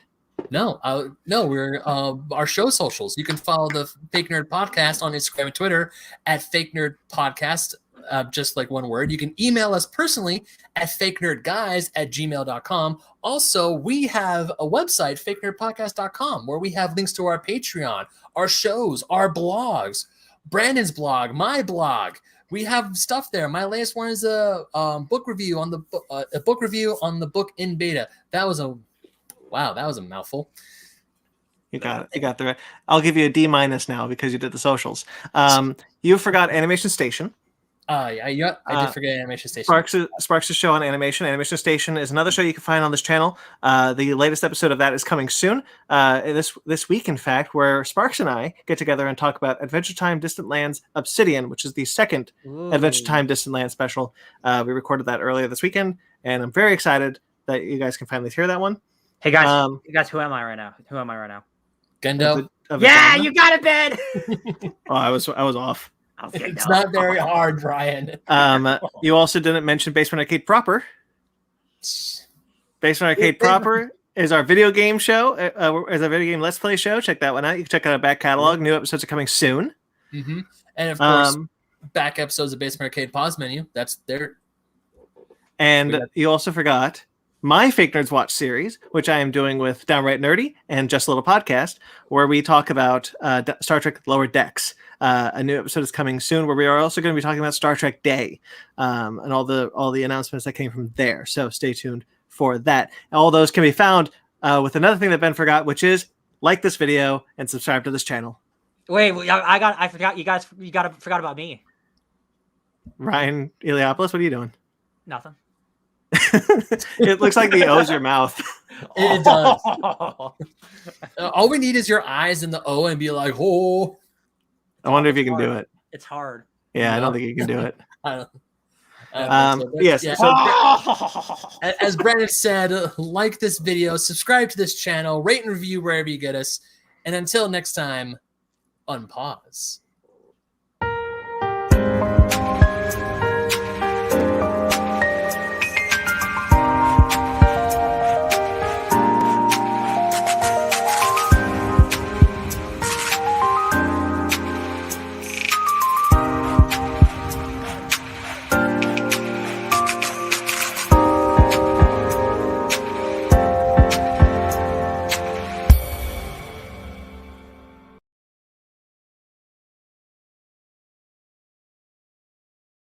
No, we're our show socials. You can follow the Fake Nerd Podcast on Instagram and Twitter at Fake Nerd Podcast, just like one word. You can email us personally at FakeNerdGuys@gmail.com. Also, we have a website, FakeNerdPodcast.com, where we have links to our Patreon, our shows, our blogs, Brandon's blog, my blog. We have stuff there. My latest one is a book review on the book in beta. That was a mouthful. You got it. You got the right. I'll give you a D- now because you did the socials. You forgot Animation Station. I did forget Animation Station. Sparks' show on Animation. Animation Station is another show you can find on this channel. The latest episode of that is coming soon. This week, in fact, where Sparks and I get together and talk about Adventure Time Distant Lands Obsidian, which is the second Adventure Time Distant Lands special. We recorded that earlier this weekend, and I'm very excited that you guys can finally hear that one. Hey guys, who am I right now? Gendo. Yeah, you got it, Ben. Oh, I was off. It's not very hard, Brian. You also didn't mention Basement Arcade Proper. Basement Arcade Proper is our video game show. Is a video game Let's Play show. Check that one out. You can check out our back catalog. New episodes are coming soon. Mm-hmm. And of course, back episodes of Basement Arcade Pause Menu. That's there. And you also forgot my Fake Nerds Watch series, which I am doing with Downright Nerdy and Just a Little Podcast, where we talk about Star Trek Lower Decks. A new episode is coming soon, where we are also going to be talking about Star Trek Day and all the announcements that came from there. So stay tuned for that. All those can be found with another thing that Ben forgot, which is like this video and subscribe to this channel. Wait, I forgot. You guys forgot about me. Ryan Eliopoulos, what are you doing? Nothing. It looks like the O's your mouth. It does. All we need is your eyes in the O and be like, oh. I wonder if you can do it. It's hard. Yeah, I don't think you can do it. Yes. Yeah. So, as Brandon said, like this video, subscribe to this channel, rate and review wherever you get us, and until next time, unpause.